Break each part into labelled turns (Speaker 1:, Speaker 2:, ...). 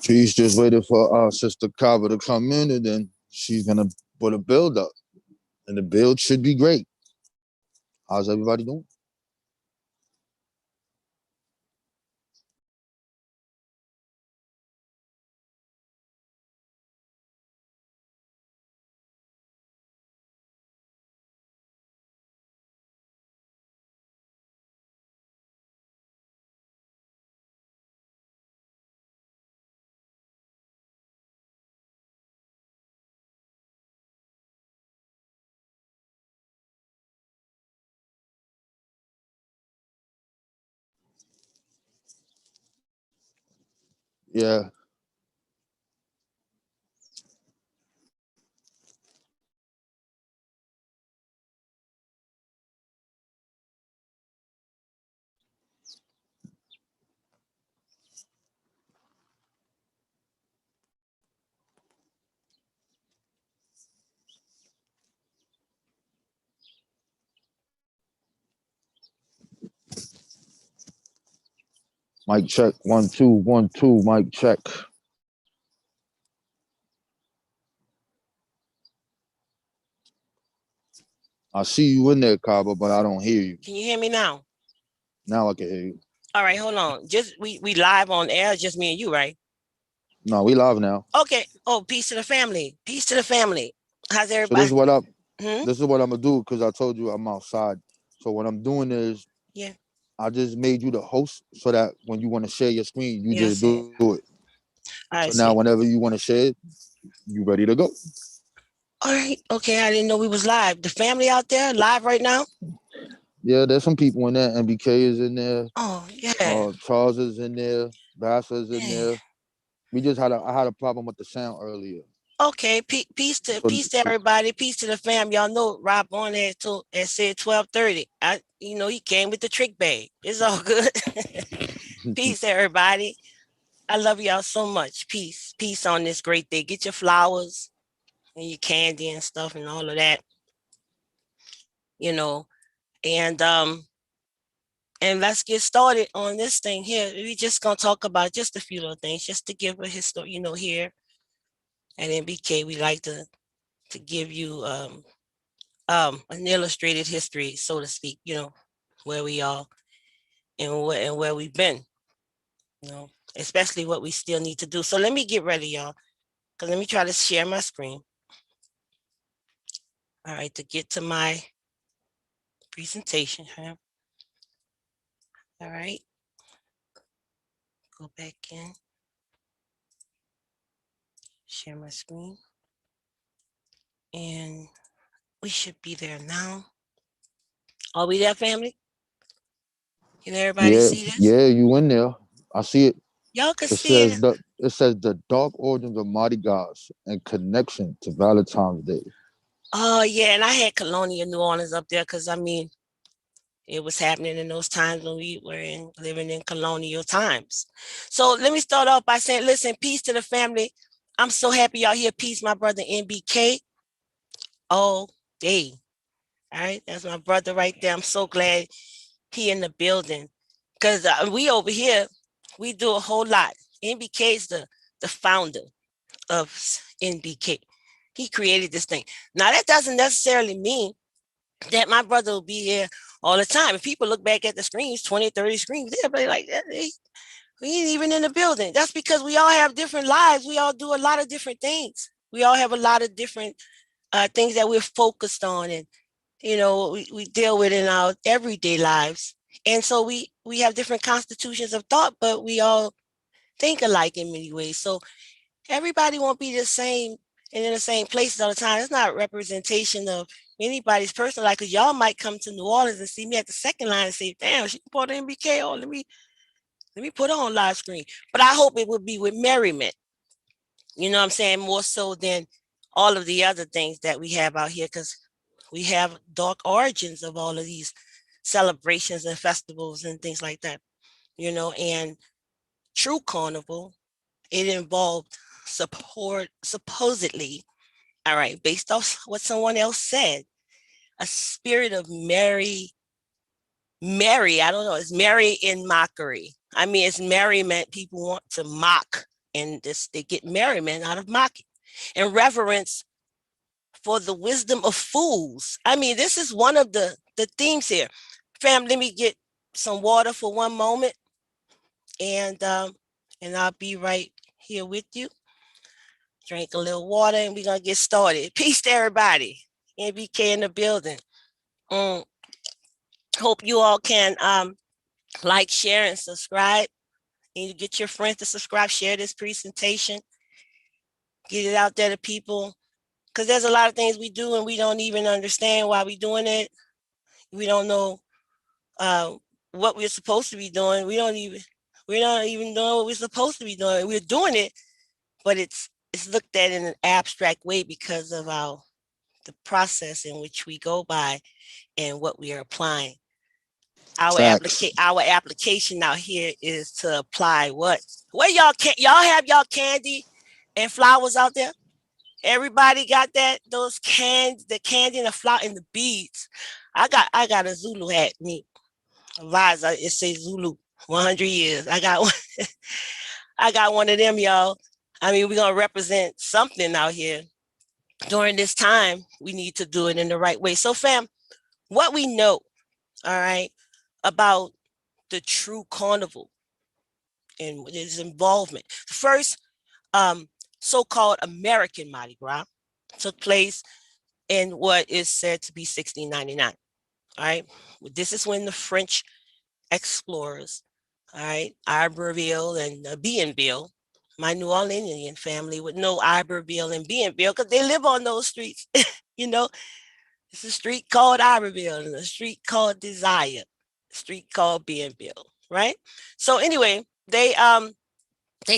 Speaker 1: She's just waiting for our sister Kava to come in, and then she's gonna put a build up, and the build should be great. How's everybody doing? Yeah, mic check. 1 2 1 2. Mic check. I see you in there, Kava, but I don't hear you.
Speaker 2: Can you hear me now?
Speaker 1: Now I can hear you.
Speaker 2: All right, hold on. Just we live on air, just me and you, right?
Speaker 1: No, we live now.
Speaker 2: Okay. Oh, peace to the family. Peace to the family. How's
Speaker 1: So this
Speaker 2: everybody?
Speaker 1: is what I'm.
Speaker 2: Hmm?
Speaker 1: This is what I'm gonna do because I told you I'm outside. So what I'm doing is
Speaker 2: Yeah.
Speaker 1: I just made you the host so that when you want to share your screen, you
Speaker 2: Yeah, I
Speaker 1: just
Speaker 2: see
Speaker 1: do
Speaker 2: it.
Speaker 1: it. So
Speaker 2: All
Speaker 1: now
Speaker 2: right, see it.
Speaker 1: whenever you want to share it, you ready to go.
Speaker 2: All right. Okay, I didn't know we was live. The family out there live right now?
Speaker 1: Yeah, there's some people in there. MBK is in there.
Speaker 2: Oh, yeah.
Speaker 1: Charles is in there. Bachelor is in
Speaker 2: Man.
Speaker 1: there. We just had I had a problem with the sound earlier.
Speaker 2: Okay,
Speaker 1: So,
Speaker 2: peace to
Speaker 1: so
Speaker 2: everybody, peace to the fam. Y'all know Rob on there till at said 12:30. He came with the trick bag. It's all good. Peace, everybody. I love y'all so much. Peace, peace on this great day. Get your flowers and your candy and stuff and all of that. You know, and let's get started on this thing here. We just gonna talk about just a few little things, just to give a history. Here at NBK, we like to give you an illustrated history, so to speak, where we are and where we've been, you know, especially what we still need to do. So let me get ready, y'all, because let me try to share my screen. All right, to get to my presentation. Huh? All right, go back in, share my screen, and we should be there now. Are we there, family? Can everybody
Speaker 1: yeah,
Speaker 2: see this?
Speaker 1: yeah, you in there? I see it.
Speaker 2: Y'all can
Speaker 1: It
Speaker 2: see
Speaker 1: says
Speaker 2: it.
Speaker 1: the dark origins of Mardi Gras and connection to Valentine's Day.
Speaker 2: Oh, yeah, and I had Colonial New Orleans up there because, it was happening in those times when we were living in colonial times. So let me start off by saying, listen, peace to the family. I'm so happy y'all here. Peace, my brother NBK. All day. All right. That's my brother right there. I'm so glad he in the building. Because we over here, we do a whole lot. NBK is the founder of NBK. He created this thing. Now, that doesn't necessarily mean that my brother will be here all the time. If people look back at the screens, 20, 30 screens, they'll be like, hey, we ain't even in the building. That's because we all have different lives. We all do a lot of different things. We all have a lot of different things that we're focused on and, we deal with in our everyday lives. And so we have different constitutions of thought, but we all think alike in many ways. So everybody won't be the same and in the same places all the time. It's not a representation of anybody's personal life, because y'all might come to New Orleans and see me at the second line and say, damn, she bought an MBK. Oh, let me put her on live screen. But I hope it would be with merriment. You know what I'm saying? More so than all of the other things that we have out here, because we have dark origins of all of these celebrations and festivals and things like that. And true carnival, it involved supposedly, all right, based off what someone else said, a spirit of merry, I don't know, it's merry in mockery. I mean, it's merriment. People want to mock and they get merriment out of mocking and reverence for the wisdom of fools. I mean, this is one of the themes here. Fam, let me get some water for one moment, and I'll be right here with you. Drink a little water, and we're gonna get started. Peace to everybody. NBK in the building. Hope you all can like, share, and subscribe. And you get your friends to subscribe, share this presentation, get it out there to people. Because there's a lot of things we do and we don't even understand why we're doing it. We don't know what we're supposed to be doing. We're not even doing what we're supposed to be doing. We're doing it, but it's looked at in an abstract way because of the process in which we go by and what we are applying. Our application out here is to apply what? Where y'all have y'all candy and flowers out there? Everybody got that? Those the candy and the flower and the beads. I got a Zulu hat, me. Visor, it says Zulu 100 years. I got one. I got one of them, y'all. I mean, we're gonna represent something out here. During this time, we need to do it in the right way. So, fam, what we know, all right, about the true carnival and its involvement. The first so-called American Mardi Gras took place in what is said to be 1699. All right, this is when the French explorers, all right, Iberville and Bienville, my New Orleanian family would know Iberville and Bienville because they live on those streets. You know, it's a street called Iberville and a street called Desire, a street called Bienville, right? So anyway, they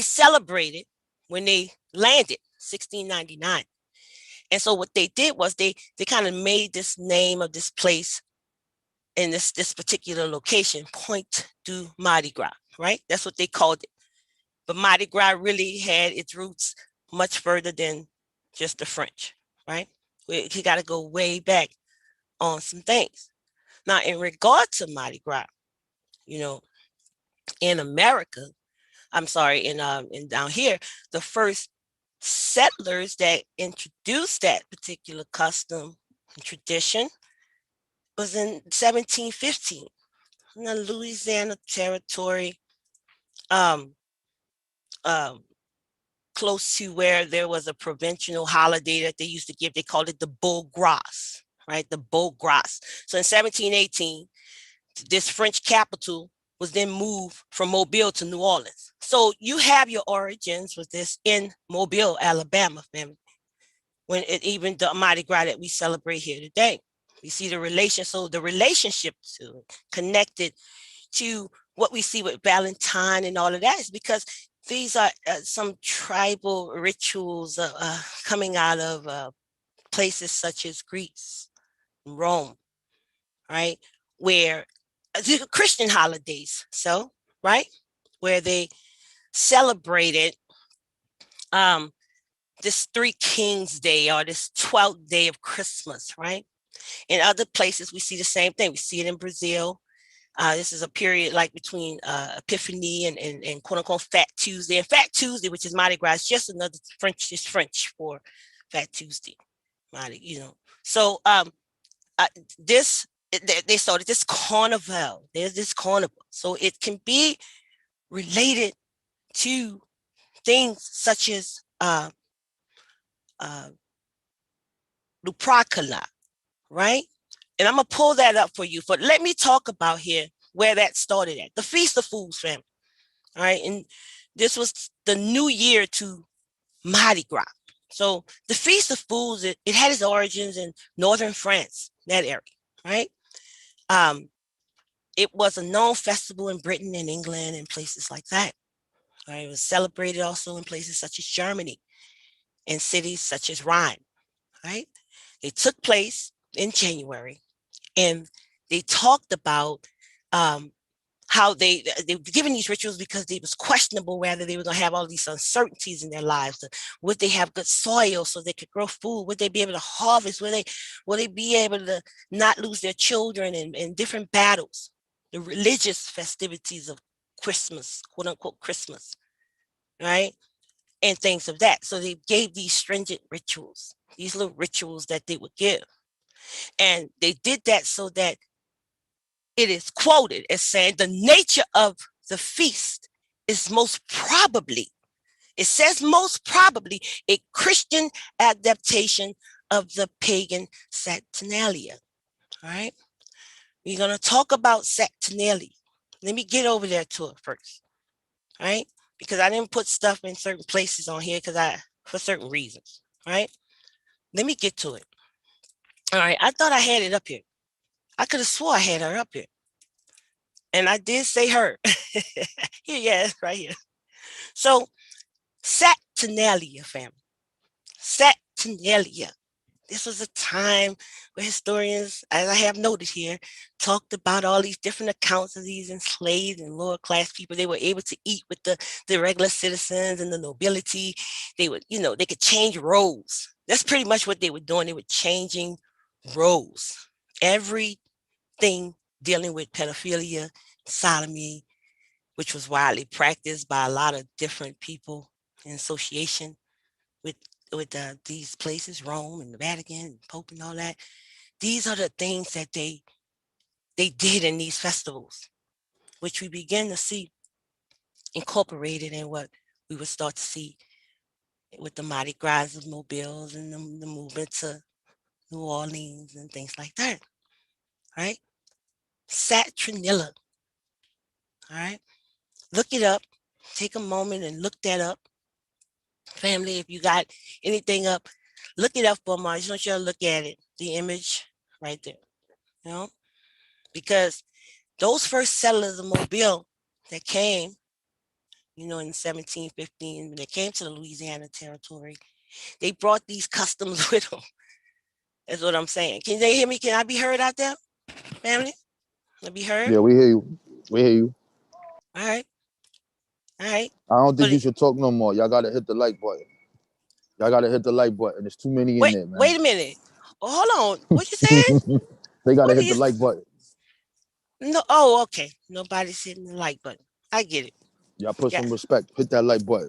Speaker 2: celebrated when they landed 1699. And so what they did was they kind of made this name of this place in this particular location, Pointe du Mardi Gras, right? That's what they called it. But Mardi Gras really had its roots much further than just the French, right? You got to go way back on some things. Now, in regard to Mardi Gras, you know, in America, I'm sorry, in down here, the first settlers that introduced that particular custom and tradition was in 1715 in the Louisiana Territory, close to where there was a provincial holiday that they used to give. They called it the Beau Gras, right? The Beau Gras. So in 1718, this French capital was then moved from Mobile to New Orleans. So you have your origins with this in Mobile, Alabama, family. When even the Mardi Gras that we celebrate here today, we see the relation. So the relationship to it, connected to what we see with Valentine and all of that, is because these are some tribal rituals coming out of places such as Greece, Rome, right? Where the Christian holidays, so, right? Where they celebrated this Three Kings Day or this 12th day of Christmas, right? In other places, we see the same thing. We see it in Brazil. This is a period like between Epiphany and quote unquote Fat Tuesday. And Fat Tuesday, which is Mardi Gras, is just another French for Fat Tuesday. Mardi, you know. So they started this carnival. There's this carnival. So it can be related to things such as Lupercalia, right? And I'm gonna pull that up for you. But let me talk about here where that started at. The Feast of Fools, family. All right. And this was the new year to Mardi Gras. So the Feast of Fools, it had its origins in northern France, that area, right? It was a known festival in Britain and England and places like that. Right? It was celebrated also in places such as Germany and cities such as Rhine, right? They took place in January, and they talked about how they were given these rituals because it was questionable whether they were going to have all these uncertainties in their lives. Would they have good soil so they could grow food? Would they be able to harvest? Will they be able to not lose their children in different battles? The religious festivities of Christmas, quote unquote Christmas, right? and things of that. So they gave these stringent rituals, these little rituals that they would give. And they did that so that it is quoted as saying the nature of the feast is most probably, it says most probably, a Christian adaptation of the pagan Saturnalia. All right. We're going to talk about Saturnalia. Let me get over there to it first. All right. Because I didn't put stuff in certain places on here for certain reasons. All right. Let me get to it. All right. I thought I had it up here. I could have swore I had her up here. And I did say her. Here, yeah, right here. So Saturnalia, family. Saturnalia. This was a time where historians, as I have noted here, talked about all these different accounts of these enslaved and lower class people. They were able to eat with the regular citizens and the nobility. They would, they could change roles. That's pretty much what they were doing. They were changing roles. Everything dealing with pedophilia, sodomy, which was widely practiced by a lot of different people in association with these places, Rome and the Vatican, and Pope and all that. These are the things that they did in these festivals, which we begin to see incorporated in what we would start to see with the Mardi Gras of Mobiles and the movement to New Orleans and things like that. Right? Saturnilla. All right. Look it up. Take a moment and look that up. Family, if you got anything up, look it up for me. I just want you to look at it. The image right there. You know? Because those first settlers of Mobile that came, in 1715, when they came to the Louisiana territory, they brought these customs with them. That's what I'm saying. Can they hear me? Can I be heard out there, family? Can I be heard?
Speaker 1: Yeah, we hear you. We hear you.
Speaker 2: All right. All right.
Speaker 1: I don't
Speaker 2: So
Speaker 1: think you should talk no more. Y'all gotta hit the like button. Y'all gotta hit the like button. There's too many in there, man.
Speaker 2: wait a minute. Oh, hold on. What you saying?
Speaker 1: They gotta
Speaker 2: What are
Speaker 1: hit the
Speaker 2: you?
Speaker 1: like button.
Speaker 2: No. Oh, okay. Nobody's hitting the like button. I get it.
Speaker 1: Y'all put
Speaker 2: Yeah.
Speaker 1: some respect. Hit that like button.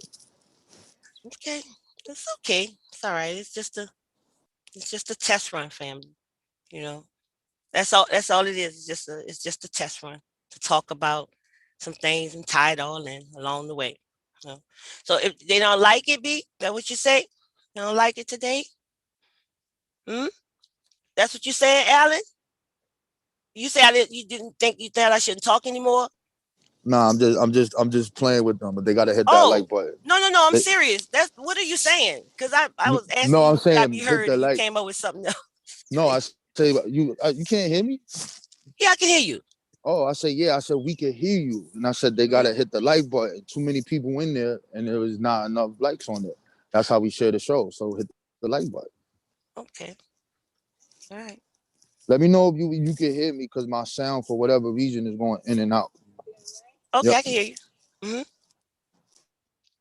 Speaker 2: Okay. It's okay. It's all right. It's just a test run, family. You know. That's all it is. It's just a test run to talk about some things and tie it all in along the way. So if they don't like it, B, that what you say? They don't like it today? Hmm? That's what you saying, Alan? You said you didn't think you thought I shouldn't talk anymore?
Speaker 1: Nah, I'm just playing with them, but they gotta hit that like
Speaker 2: Oh,
Speaker 1: button.
Speaker 2: no, I'm
Speaker 1: They,
Speaker 2: serious. That's what are you saying? Because I was
Speaker 1: no,
Speaker 2: asking
Speaker 1: I'm
Speaker 2: you, could I
Speaker 1: saying
Speaker 2: be
Speaker 1: hit
Speaker 2: heard?
Speaker 1: that
Speaker 2: And you
Speaker 1: like.
Speaker 2: came up with something else.
Speaker 1: No, I say you can't hear me.
Speaker 2: Yeah, I can hear you.
Speaker 1: Oh, I said yeah. I said we can hear you, and I said they
Speaker 2: Mhm.
Speaker 1: gotta hit the like button. Too many people in there, and there was not enough likes on it. That's how we share the show. So hit the like button.
Speaker 2: Okay. All right.
Speaker 1: Let me know if you can hear me because my sound for whatever reason is going in and out.
Speaker 2: Okay,
Speaker 1: Yep.
Speaker 2: I can hear you.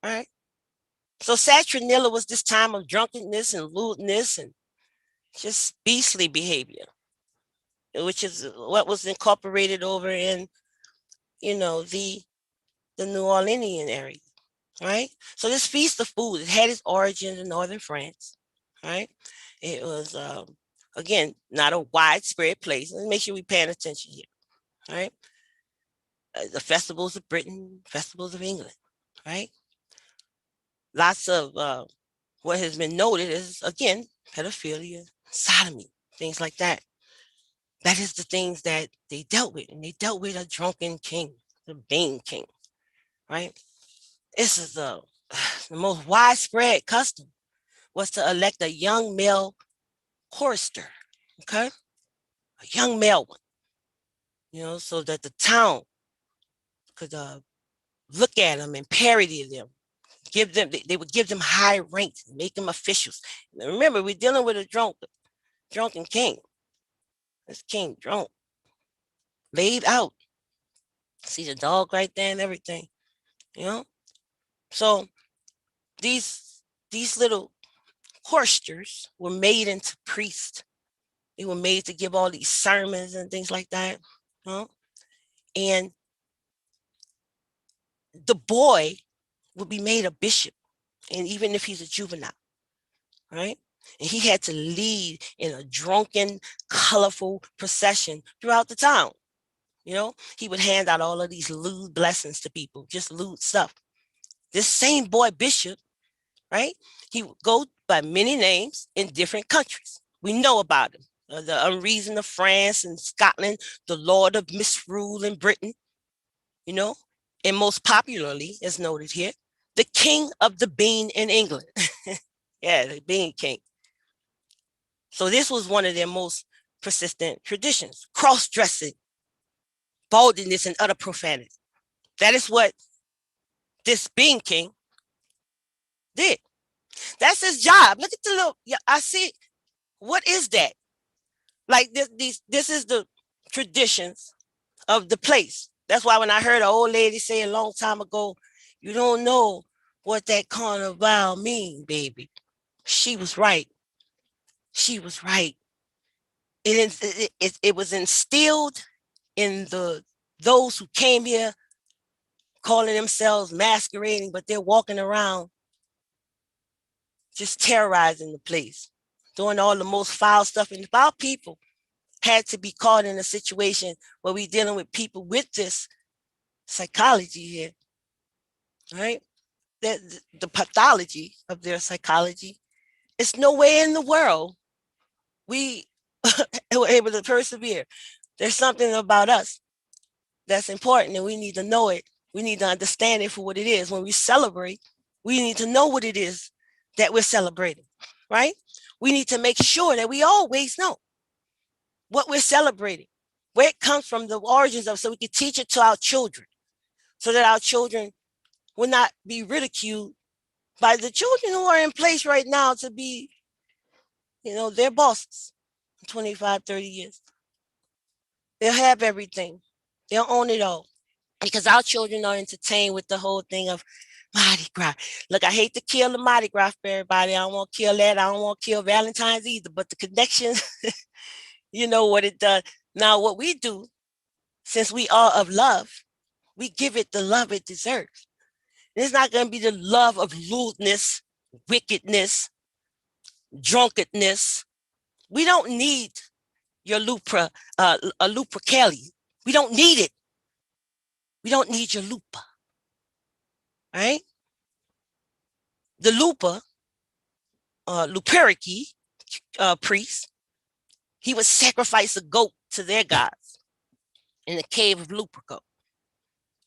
Speaker 2: All right. So Saturnilla was this time of drunkenness and lewdness and just beastly behavior, which is what was incorporated over in, the New Orleanian area, right? So this feast of food, it had its origins in northern France, right? It was again not a widespread place. Let's make sure we're paying attention here, right? The festivals of Britain, festivals of England, right? Lots of what has been noted is again pedophilia, sodomy, things like that. That is the things that they dealt with, and they dealt with a drunken king, the Bane King, right? This is the most widespread custom was to elect a young male chorister, okay, a young male one, so that the town could look at them and parody them, give them, they would give them high ranks, make them officials. Now, remember, we're dealing with a drunken king. This king drunk, laid out. See the dog right there and everything, you know. So these little choristers were made into priests. They were made to give all these sermons and things like that. You know? And the boy would be made a bishop. And even if he's a juvenile, right? And he had to lead in a drunken, colorful procession throughout the town. He would hand out all of these lewd blessings to people, just lewd stuff. This same boy Bishop, right? He would go by many names in different countries. We know about him. The Unreason of France and Scotland, the Lord of Misrule in Britain, and most popularly, as noted here, the King of the Bean in England. Yeah, the Bean King. So this was one of their most persistent traditions, cross-dressing, baldness, and utter profanity. That is what this Bean King did. That's his job. Look at the little, I see. What is that? Like this is the traditions of the place. That's why when I heard an old lady say a long time ago, you don't know what that carnival mean, baby. She was right. She was right. It was instilled in those who came here calling themselves masquerading, but they're walking around just terrorizing the place, doing all the most foul stuff. And if our people had to be caught in a situation where we're dealing with people with this psychology here, right? The pathology of their psychology, it's nowhere in the world we were able to persevere. There's something about us that's important, and we need to know it. We need to understand it for what it is. When we celebrate, we need to know what it is that we're celebrating, right? We need to make sure that we always know what we're celebrating, where it comes from, the origins of, so we can teach it to our children, so that our children will not be ridiculed by the children who are in place right now to be, their bosses in 25, 30 years. They'll have everything. They'll own it all. Because our children are entertained with the whole thing of Mardi Gras. Look, I hate to kill the Mardi Gras for everybody. I don't want to kill that. I don't want to kill Valentines either. But the connection, you know what it does. Now, what we do, since we are of love, we give it the love it deserves. And it's not going to be the love of lewdness, wickedness, drunkenness. We don't need your Lupercalia. We don't need it. We don't need your Lupa. Right? The Lupa, Luperci priest, he would sacrifice a goat to their gods in the cave of Lupercal.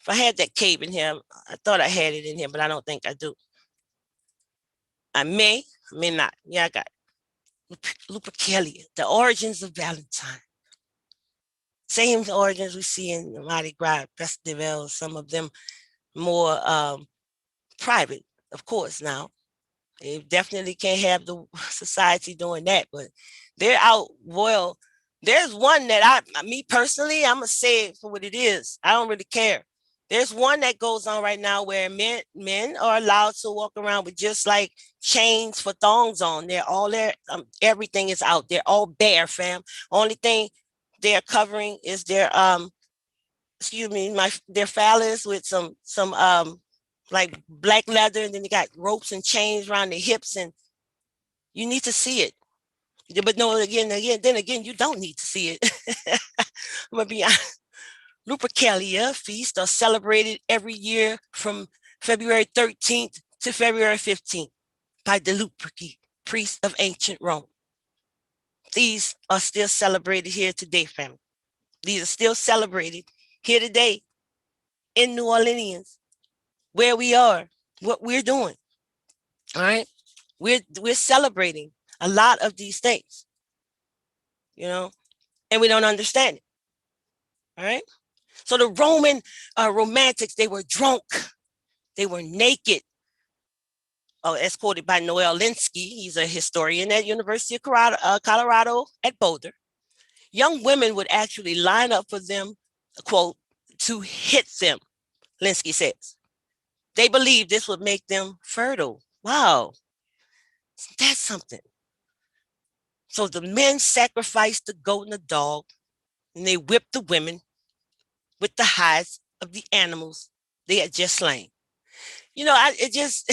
Speaker 2: If I had that cave in here, I thought I had it in here, but I don't think I do. I may not. Yeah, I got it. Lupercalia, the origins of Valentine. Same origins we see in the Mardi Gras Festival, some of them more private, of course, now. They definitely can't have the society doing that, but they're out. Well, there's one that me personally, I'm going to say it for what it is. I don't really care. There's one that goes on right now where men are allowed to walk around with just like chains for thongs on. They're all there. Everything is out. They're all bare, fam. Only thing they're covering is their their phallus with some like black leather, and then they got ropes and chains around their hips, and you need to see it. But no, again, you don't need to see it. I'm gonna be honest. Lupercalia feasts are celebrated every year from February 13th to February 15th by the Luperci, priests of ancient Rome. These are still celebrated here today, family. These are still celebrated here today in New Orleans, where we are, what we're doing. All right. We're celebrating a lot of these things, and we don't understand it. All right. So the Roman romantics, they were drunk, they were naked. As quoted by Noel Linsky, he's a historian at University of Colorado at Boulder. Young women would actually line up for them, quote, to hit them, Linsky says. They believed this would make them fertile. Wow, that's something. So the men sacrificed the goat and the dog, and they whipped the women with the hides of the animals they had just slain. It just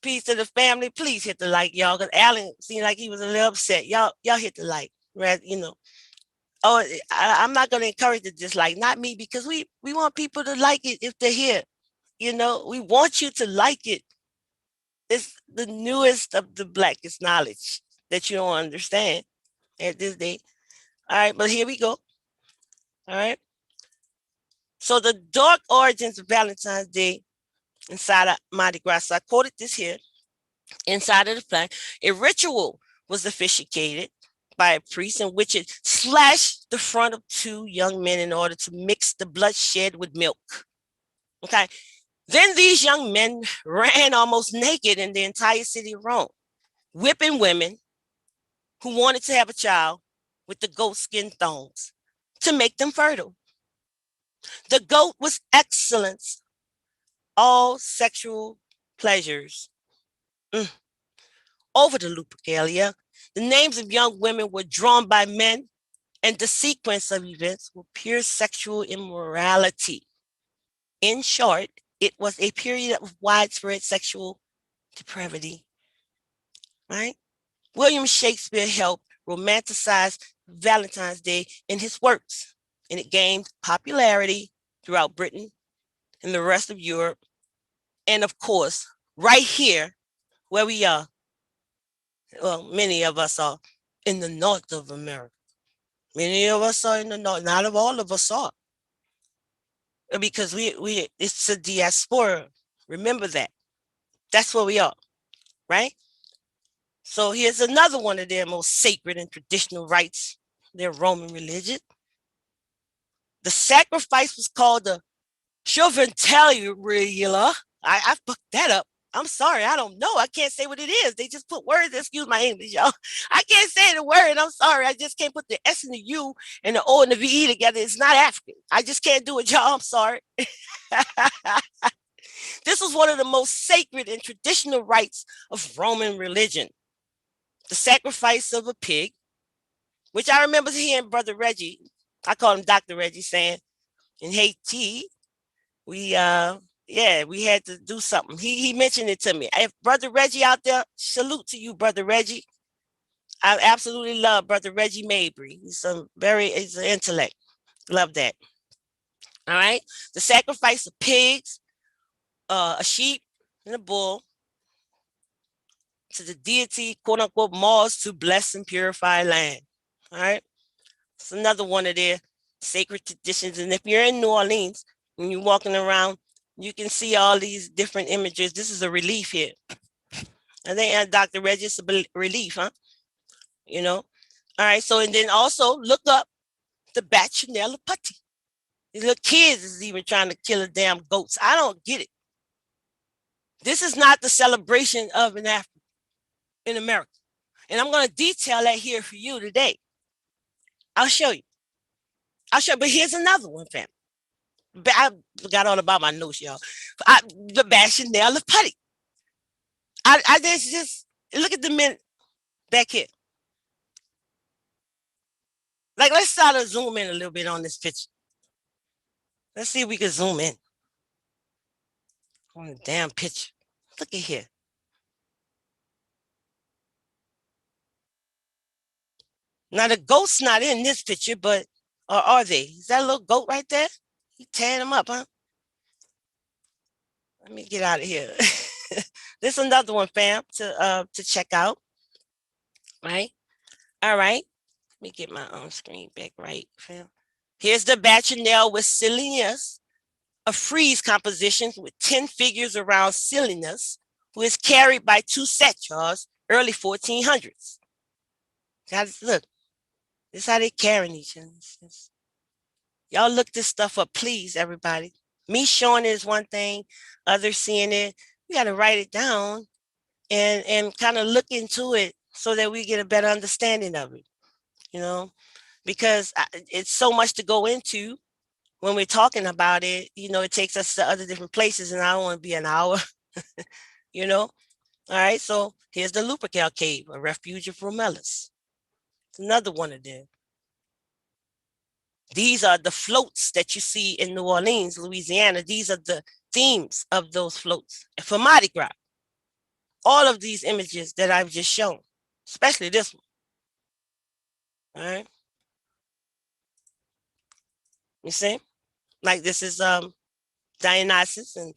Speaker 2: Peace to the family. Please hit the like, y'all, because Alan seemed like he was a little upset. Y'all hit the like, right? You know. Oh, I'm not going to encourage the dislike, not me, because we want people to like it if they're here. You know, we want you to like it. It's the newest of the blackest knowledge that you don't understand at this day. All right, but here we go. All right. So the dark origins of Valentine's Day inside of Mardi Gras. So I quoted this here. Inside of the flag, a ritual was officiated by a priest in which it slashed the front of two young men in order to mix the bloodshed with milk. Okay. Then these young men ran almost naked in the entire city of Rome, whipping women who wanted to have a child with the goat skin thongs to make them fertile. The goat was excellence, all sexual pleasures. Over the Lupercalia, the names of young women were drawn by men, and the sequence of events were pure sexual immorality. In short, it was a period of widespread sexual depravity. Right? William Shakespeare helped romanticize Valentine's Day in his works, and it gained popularity throughout Britain and the rest of Europe. And of course, right here where we are, well, many of us are in the north of America. Many of us are in the north. Not of all of us are, because we it's a diaspora. Remember that. That's where we are, right? So here's another one of their most sacred and traditional rites, their Roman religion. The sacrifice was called the Cheventalia. I fucked that up. I'm sorry, I don't know. I can't say what it is. They just put words. Excuse my English, y'all. I can't say the word. I'm sorry. I just can't put the S and the U and the O and the VE together. It's not African. I just can't do it, y'all. I'm sorry. This was one of the most sacred and traditional rites of Roman religion. The sacrifice of a pig, which I remember hearing Brother Reggie, I call him Dr. Reggie, saying in Haiti, we had to do something. He mentioned it to me. If Brother Reggie out there, salute to you, Brother Reggie. I absolutely love Brother Reggie Mabry. He's an intellect. Love that. All right. The sacrifice of pigs, a sheep, and a bull to the deity, quote unquote, Mars, to bless and purify land. All right. It's another one of their sacred traditions. And if you're in New Orleans, when you're walking around, you can see all these different images. This is a relief here. I think Dr. Reggie, it's a relief, huh? You know? All right. So, and then also look up the Bachelor putty. These little kids is even trying to kill a damn goats. I don't get it. This is not the celebration of an African in America. And I'm going to detail that here for you today. I'll show you. But here's another one, fam. I forgot all about my notes, y'all. The Bachelor putty. I just look at the men back here. Like, let's try to zoom in a little bit on this picture. Let's see if we can zoom in on the damn picture. Look at here. Now, the goat's not in this picture, but or are they? Is that a little goat right there? He tearing them up, huh? Let me get out of here. This is another one, fam, to check out. Right? All right. Let me get my own screen back right, fam. Here's the Bacchus with Silenus, a frieze composition with 10 figures around Silenus, who is carried by two satyrs, early 1400s. Guys, look, this is how they carrying each other. Y'all look this stuff up, please, everybody. Me showing it is one thing, others seeing it. We got to write it down and kind of look into it so that we get a better understanding of it, you know, because it's so much to go into when we're talking about it. You know, it takes us to other different places, and I don't want to be an hour, you know. All right, so here's the Lupercal Cave, a refuge of Romelis. It's another one of them. These are the floats that you see in New Orleans, Louisiana. These are the themes of those floats. For Mardi Gras, all of these images that I've just shown, especially this one. All right. You see? Like this is Dionysus and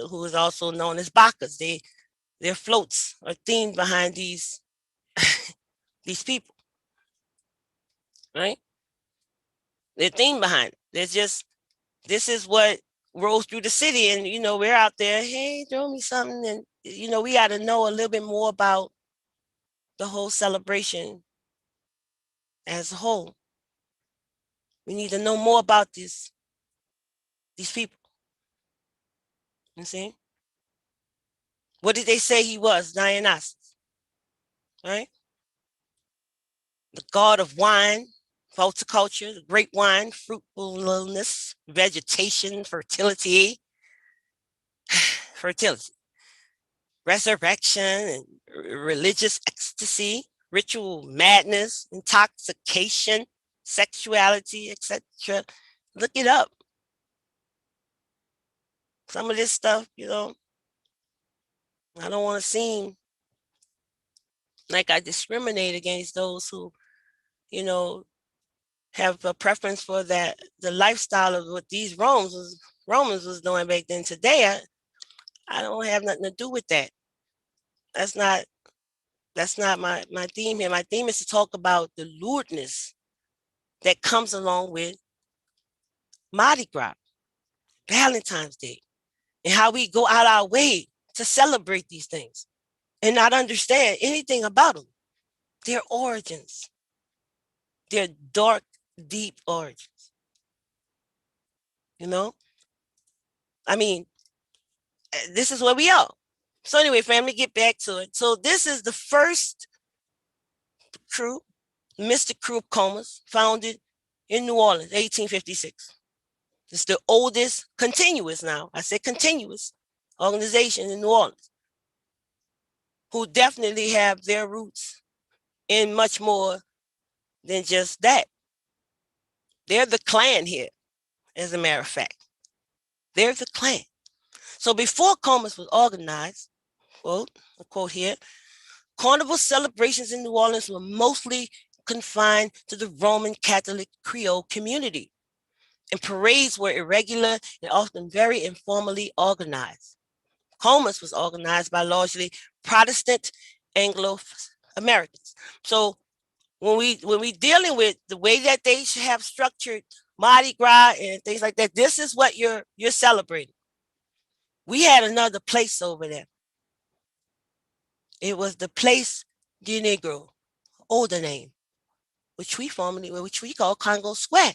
Speaker 2: who is also known as Bacchus. Their floats are themed behind these people, right? They're themed behind it. There's just, this is what rolls through the city, and we're out there, hey, throw me something, and we got to know a little bit more about the whole celebration as a whole. We need to know more about these people. You see? What did they say he was? Dionysus, right? The god of wine, horticulture, the great wine, fruitfulness, vegetation, fertility, resurrection, and religious ecstasy, ritual madness, intoxication, sexuality, etc. Look it up. Some of this stuff, I don't want to seem like I discriminate against those who, have a preference for the lifestyle of what these Romans was doing back then. Today, I don't have nothing to do with that. That's not my theme here. My theme is to talk about the lewdness that comes along with Mardi Gras, Valentine's Day, and how we go out our way to celebrate these things and not understand anything about them, their origins, their dark, deep origins. I mean, this is where we are. So anyway, family, get back to it. So this is the first crew, Mystic Crew of Comas, founded in New Orleans, 1856. It's the oldest continuous now, I said continuous, organization in New Orleans, who definitely have their roots in much more than just that. They're the clan here, as a matter of fact. They're the clan. So before Comas was organized, quote, a quote here, Carnival celebrations in New Orleans were mostly confined to the Roman Catholic Creole community, and parades were irregular and often very informally organized. Comas was organized by largely Protestant Anglo-Americans. So when we dealing with the way that they should have structured Mardi Gras and things like that, this is what you're celebrating. We had another place over there. It was the Place du Negro, older name, which we call Congo Square.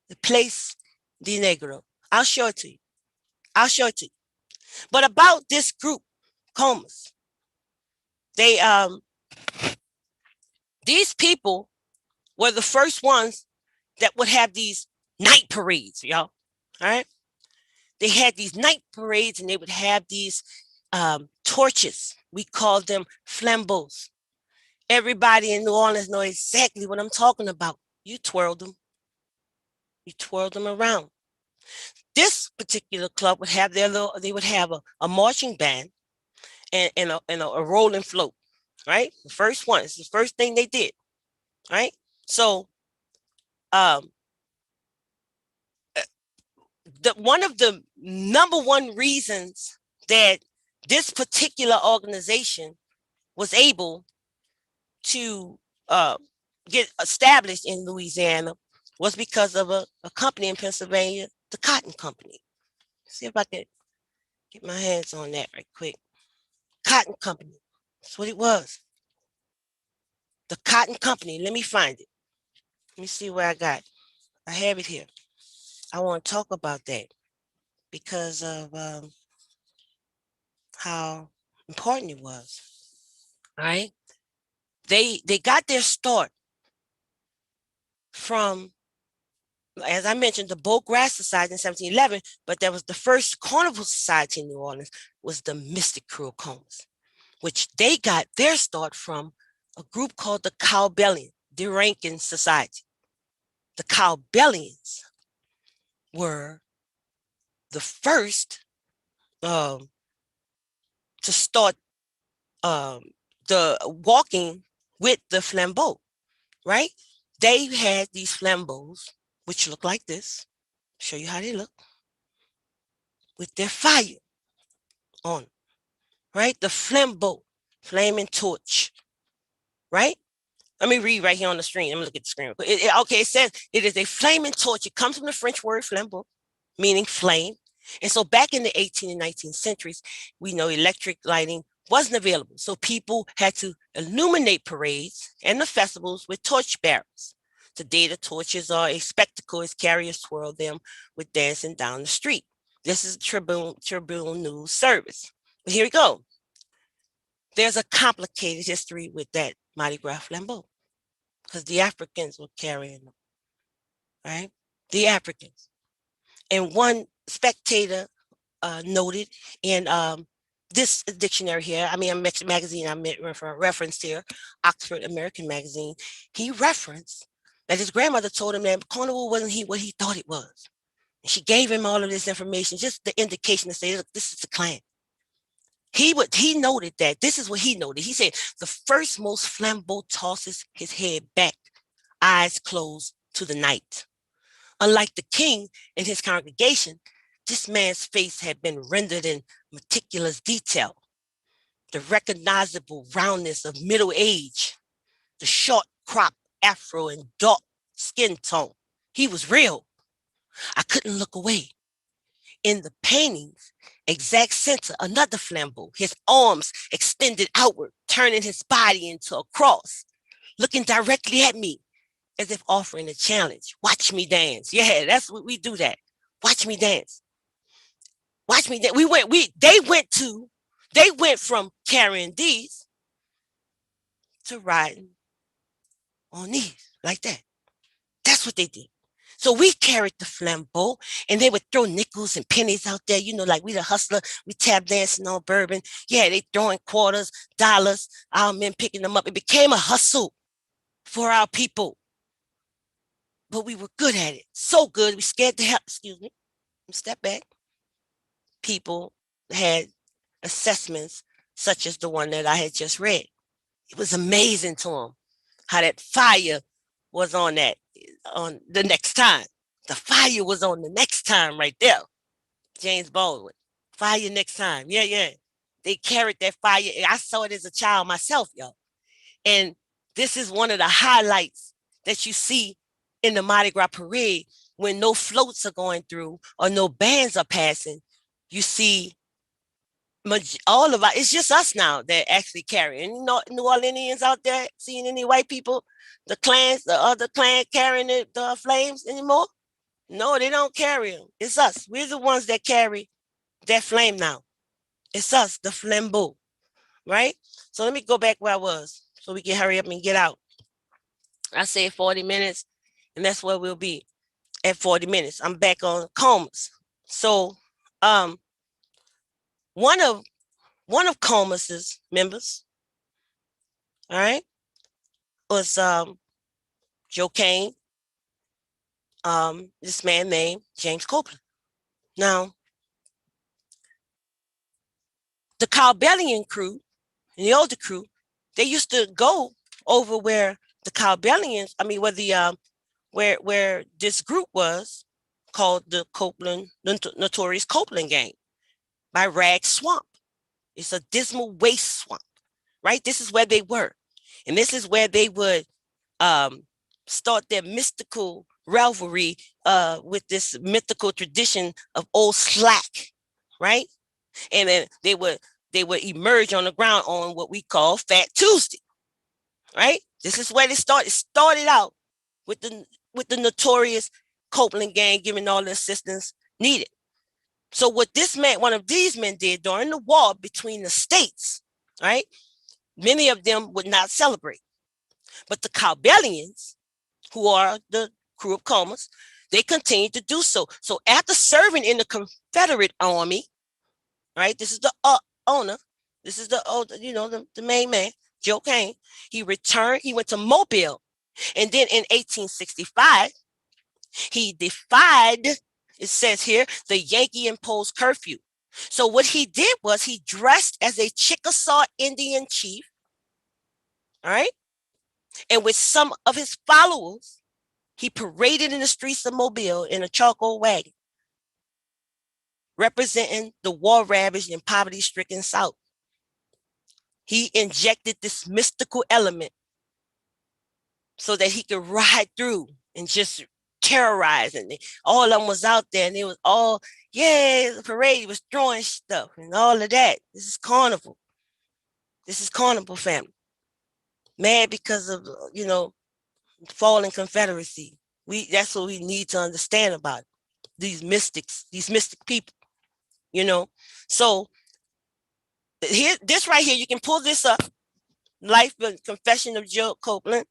Speaker 2: The Place du Negro. I'll show it to you. But about this group, Comas, these people were the first ones that would have these night parades, y'all. All right. They had these night parades and they would have these torches. We called them Flambos. Everybody in New Orleans know exactly what I'm talking about. You twirled them. You twirled them around. This particular club would have they would have a marching band and a rolling float, right? The first one, it's the first thing they did, right? So one of the number one reasons that this particular organization was able to get established in Louisiana was because of a company in Pennsylvania, the Cotton Company. See if I can get my hands on that right quick. Cotton Company. That's what it was. The Cotton Company. Let me find it. Let me see where I got it. I have it here. I want to talk about that because of how important it was. All right. They got their start from, as I mentioned, the Beau Grass Society in 1711, but that was the first Carnival Society in New Orleans, was the Mystic Crew of Comas, which they got their start from a group called the Cowbellians, Drunken Society. The Cowbellians were the first to start the walking with the flambeau, right? They had these flambeaus, which look like this. Show you how they look with their fire on, right? The flambeau, flaming torch, right? Let me read right here on the screen. Let me look at the screen. Okay, it says it is a flaming torch. It comes from the French word flambeau, meaning flame. And so back in the 18th and 19th centuries, we know electric lighting wasn't available. So people had to illuminate parades and the festivals with torch bearers. Today, the torches are a spectacle as carriers twirl them with dancing down the street. This is Tribune News Service. But here we go. There's a complicated history with that Mardi Gras flambeau because the Africans were carrying them, right? The Africans. And one spectator noted in this dictionary here, magazine I referenced here, Oxford American Magazine, he referenced that his grandmother told him that Carnival wasn't what he thought it was. And she gave him all of this information, just the indication to say, look, this is the clan. He noted that, this is what he noted. He said, the first most flambeau tosses his head back, eyes closed to the night. Unlike the king and his congregation, this man's face had been rendered in meticulous detail. The recognizable roundness of middle age, the short crop afro and dark skin tone. He was real. I couldn't look away. In the painting's exact center, another flambeau, his arms extended outward, turning his body into a cross, looking directly at me as if offering a challenge. Watch me dance. Yeah, that's what we do that. Watch me dance. Watch me dance. They went from carrying these to riding on these like that. That's what they did. So we carried the flambeau and they would throw nickels and pennies out there, like we the hustler, we tap dancing on bourbon. Yeah, they throwing quarters, dollars, our men picking them up. It became a hustle for our people. But we were good at it. So good, we scared to help. Excuse me. Step back. People had assessments such as the one that I had just read. It was amazing to them how that fire was on the next time. The fire was on the next time right there. James Baldwin. Fire next time. Yeah. They carried that fire. I saw it as a child myself, y'all. And this is one of the highlights that you see in the Mardi Gras parade when no floats are going through or no bands are passing. You see all of us, it's just us now that actually carry. Any New Orleanians out there seeing any white people, the other clan carrying the flames anymore? No, they don't carry them. It's us. We're the ones that carry that flame now. It's us, the flambeau, right? So let me go back where I was so we can hurry up and get out. I said 40 minutes, and that's where we'll be at 40 minutes. I'm back on Comas. So one of Comas's members, all right, was Joe Kane, this man named James Copeland. Now, the Cowbellian crew and the older crew, they used to go over where the Cowbellians, where this group was called the Notorious Copeland Gang by Rag Swamp. It's a dismal waste swamp, right? This is where they were. And this is where they would start their mystical rivalry with this mythical tradition of old slack, right? And then they would emerge on the ground on what we call Fat Tuesday, right? This is where they started. It started out with the Notorious Copeland Gang giving all the assistance needed. So what one of these men did during the war between the states, right? Many of them would not celebrate. But the Cowbellians, who are the crew of Comas, they continued to do so. So after serving in the Confederate Army, right? This is the owner. This is the main man, Joe Kane. He returned. He went to Mobile. And then in 1865, he defied It says here, the Yankee imposed curfew. So what he did was he dressed as a Chickasaw Indian chief, all right? And with some of his followers, he paraded in the streets of Mobile in a charcoal wagon, representing the war-ravaged and poverty-stricken South. He injected this mystical element so that he could ride through and just terrorize. And all of them was out there, and it was all, yeah, the parade was throwing stuff and all of that. This is Carnival. This is Carnival, family. Mad because of, fallen Confederacy. That's what we need to understand about it. These mystics, these mystic people, So here, this right here, you can pull this up. Life and Confession of James Copeland,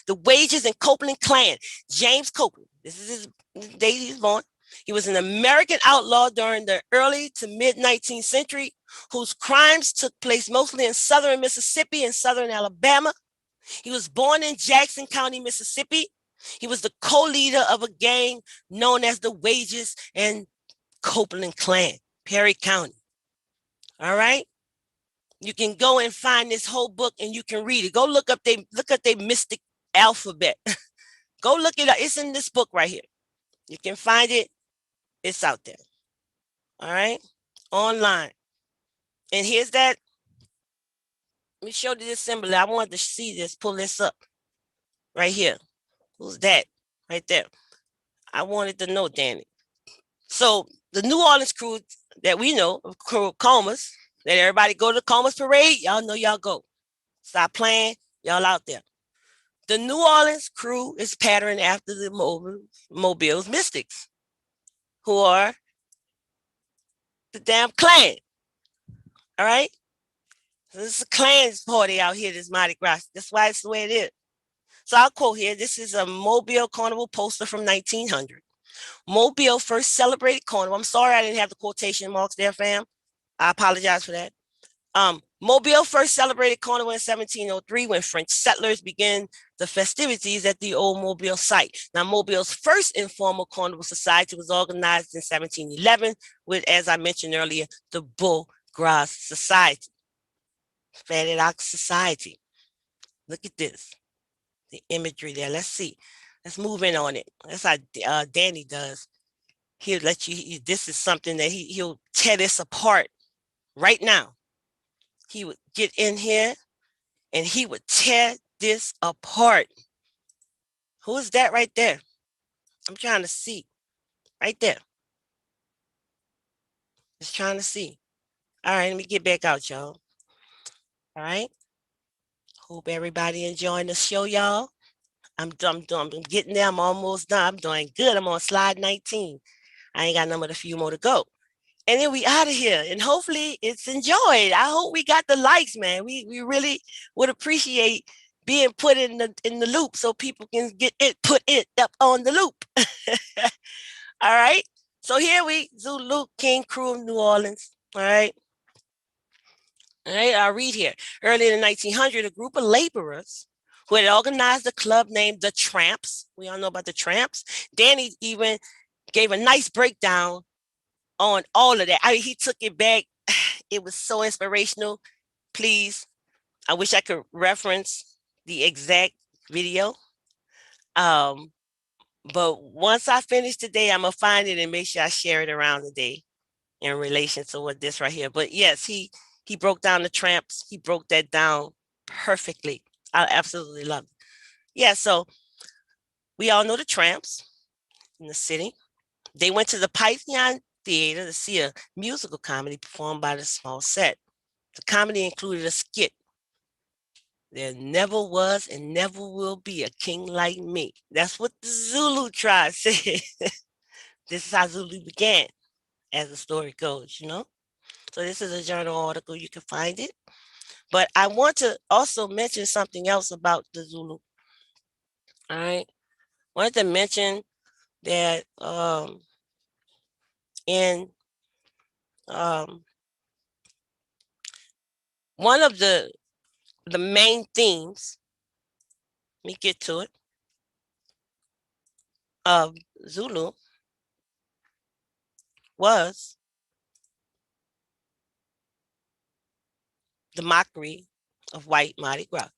Speaker 2: The Wages in Copeland Clan. James Copeland, this is his day he's born. He was an American outlaw during the early to mid 19th century, whose crimes took place mostly in southern Mississippi and southern Alabama. He was born in Jackson County, Mississippi. He was the co-leader of a gang known as the Wages and Copeland Clan, Perry County. All right. You can go and find this whole book and you can read it. Go look at their mystic alphabet. Go look it up. It's in this book right here. You can find it. It's out there. All right. Online. And here's that. Let me show you this symbol. I wanted to see this. Pull this up. Right here. Who's that? Right there. I wanted to know, Danny. So the New Orleans crew that we know, crew Comas, that everybody go to the Comas parade. Y'all know y'all go. Stop playing. Y'all out there. The New Orleans crew is patterned after the Mobile's mystics, who are the damn Klan. All right? So this is a Klan's party out here, this Mardi Gras. That's why it's the way it is. So I'll quote here. This is a Mobile Carnival poster from 1900. Mobile first celebrated Carnival. I'm sorry I didn't have the quotation marks there, fam. I apologize for that. Mobile first celebrated Carnival in 1703 when French settlers began the festivities at the old Mobile site. Now, Mobile's first informal carnival society was organized in 1711 with, as I mentioned earlier, the Bull Gras Society, Fatted Ox Society. Look at this, the imagery there. Let's see. Let's move in on it. That's how Danny does. He'll let you, this is something that he'll tear this apart right now. He would get in here and he would tear this apart. Who is that right there? I'm trying to see. Right there. Just trying to see. All right, let me get back out, y'all. All right. Hope everybody enjoying the show, y'all. I'm getting there. I'm almost done. I'm doing good. I'm on slide 19. I ain't got number a few more to go. And then we out of here. And hopefully it's enjoyed. I hope we got the likes, man. We really would appreciate being put in the loop so people can get it put it up on the loop. All right. So here we Zulu King crew of New Orleans. All right. All right, I'll read here. Early in the 1900s, a group of laborers who had organized a club named the Tramps. We all know about the Tramps. Danny even gave a nice breakdown on all of that. I mean, he took it back. It was so inspirational. Please, I wish I could reference the exact video. But once I finish today, I'm gonna find it and make sure I share it around the day in relation to what this right here. But yes, he broke down the Tramps. He broke that down perfectly. I absolutely love it. Yeah, so we all know the Tramps in the city. They went to the Python Theater to see a musical comedy performed by the small set. The comedy included a skit. There never was and never will be a king like me. That's what the Zulu tribe said. This is how Zulu began, as the story goes, So this is a journal article. You can find it. But I want to also mention something else about the Zulu. All right. I wanted to mention that in one of the main themes, let me get to it, of Zulu was the mockery of white Mardi Gras.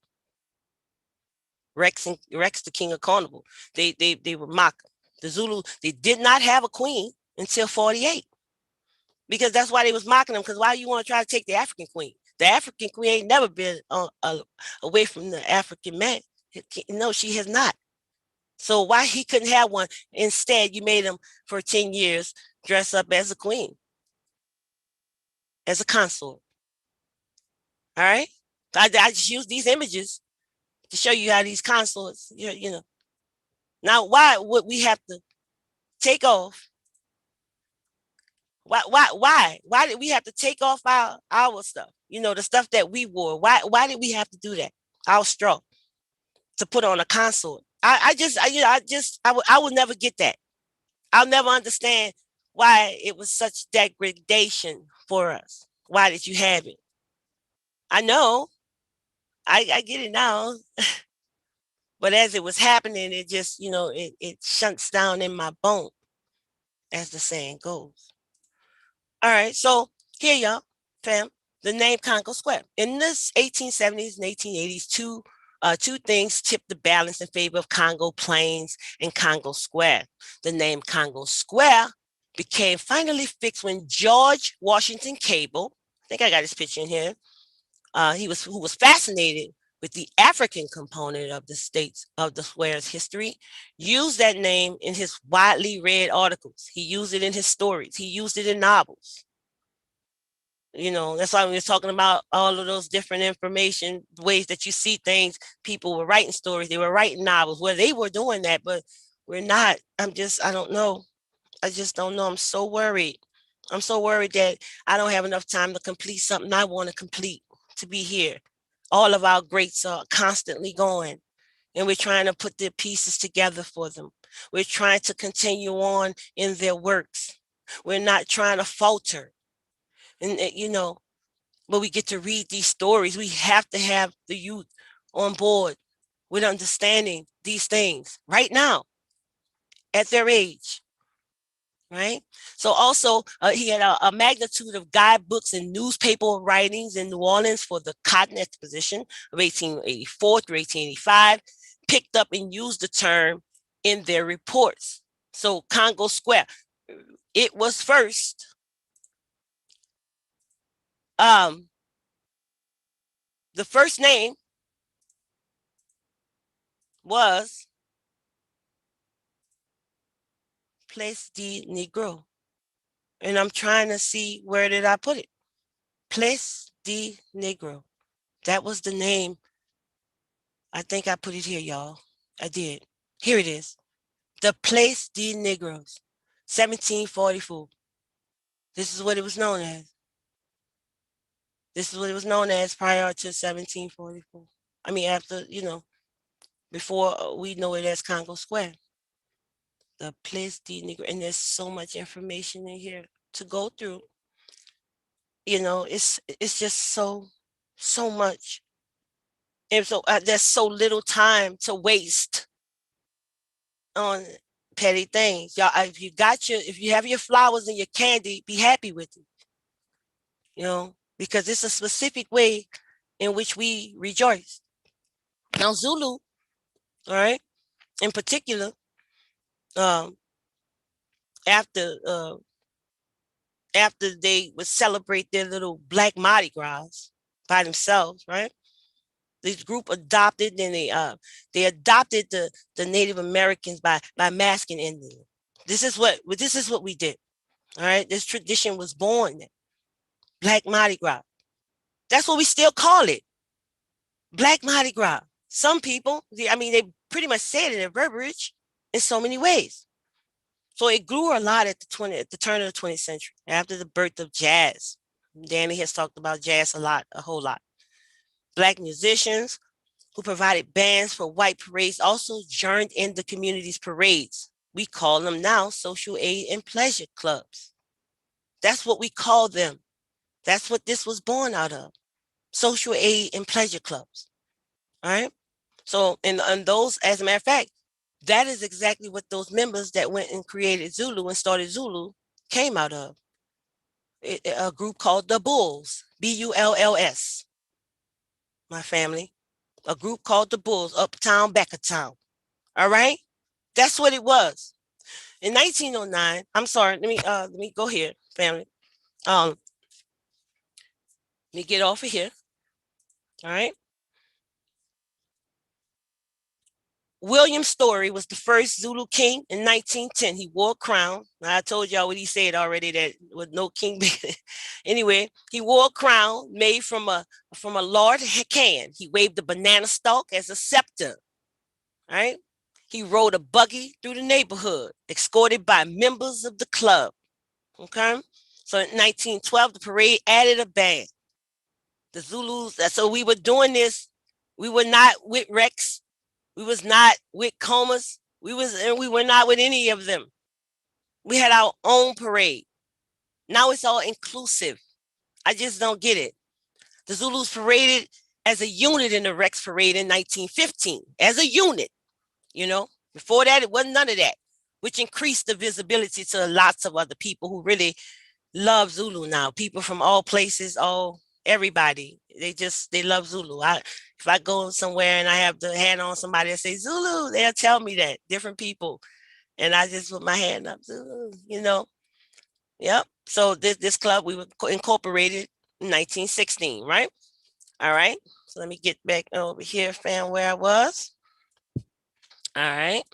Speaker 2: Rex the king of Carnival. They were mocking. The Zulu, they did not have a queen until 48. Because that's why they was mocking them. Because why you want to try to take the African queen? The African queen ain't never been away from the African man. No, she has not. So why he couldn't have one? Instead, you made him for 10 years dress up as a queen, as a consort. All right. I just use these images to show you how these consorts, you know. Now, why would we have to take off? Why did we have to take off our stuff? You know, the stuff that we wore. Why did we have to do that? Our straw to put on a consort. I will never get that. I'll never understand why it was such degradation for us. Why did you have it? I know. I get it now. But as it was happening, it just, you know, it shunts down in my bone, as the saying goes. All right, so here y'all, fam, the name Congo Square. In this 1870s and 1880s, two things tipped the balance in favor of Congo Plains and Congo Square. The name Congo Square became finally fixed when George Washington Cable, I think I got his picture in here, who was fascinated with the African component of the states of the square's history, used that name in his widely read articles. He used it in his stories. He used it in novels. You know, that's why we were talking about all of those different information, ways that you see things. People were writing stories. They were writing novels where they were doing that, but we're not. I don't know. I just don't know. I'm so worried. I'm so worried that I don't have enough time to complete something I want to complete, to be here. All of our greats are constantly going, and we're trying to put the pieces together for them. We're trying to continue on in their works. We're not trying to falter. And, you know, but we get to read these stories. We have to have the youth on board with understanding these things right now at their age. Right. So also he had a magnitude of guidebooks and newspaper writings in New Orleans for the Cotton Exposition of 1884 through 1885, picked up and used the term in their reports. So Congo Square, it was first. The first name was Place de Negro. And I'm trying to see, where did I put it? Place de Negro. That was the name. I think I put it here, y'all. I did. Here it is. The Place de Negros, 1744. This is what it was known as. This is what it was known as prior to 1744. I mean, after, you know, before we know it as Congo Square. The Place de Negro. And there's so much information in here to go through. You know, it's just so much. And so there's so little time to waste on petty things. Y'all, if you have your flowers and your candy, be happy with it. You know, because it's a specific way in which we rejoice. Now, Zulu, all right, in particular, um, after after they would celebrate their little Black Mardi Gras by themselves, right? This group adopted, and they adopted the Native Americans by masking Indians. This is what we did. All right, this tradition was born. Black Mardi Gras. That's what we still call it. Black Mardi Gras. Some people, I mean, they pretty much said it in verbiage in so many ways. So it grew a lot at the turn of the 20th century, after the birth of jazz. Danny has talked about jazz a whole lot. Black musicians who provided bands for white parades also joined in the community's parades. We call them now social aid and pleasure clubs. That's what we call them. That's what this was born out of. Social aid and pleasure clubs. All right. So, and those, as a matter of fact, that is exactly what those members that went and created Zulu and started Zulu, came out of. A group called the Bulls, Bulls, my family. A group called the Bulls, uptown, back of town. All right? That's what it was. In 1909, I'm sorry, let me go here, family. Let me get off of here. All right. William Story was the first Zulu king in 1910. He wore a crown. I told y'all what he said already, that with no king. Anyway, he wore a crown made from a lard can. He waved a banana stalk as a scepter. Right? He rode a buggy through the neighborhood, escorted by members of the club. Okay. So in 1912, the parade added a band. The Zulus. So we were doing this. We were not with Rex. We was not with Comas. We were not with any of them. We had our own parade. Now it's all inclusive. I just don't get it. The Zulus paraded as a unit in the Rex parade in 1915, as a unit, you know. Before that, it wasn't none of that, which increased the visibility to lots of other people who really love Zulu now. People from all places, everybody. They love Zulu. If I go somewhere and I have the hand on somebody that say Zulu, they'll tell me that, different people. And I just put my hand up, Zulu, you know. Yep. So this club, we were incorporated in 1916, right? All right. So let me get back over here, fam, where I was. All right.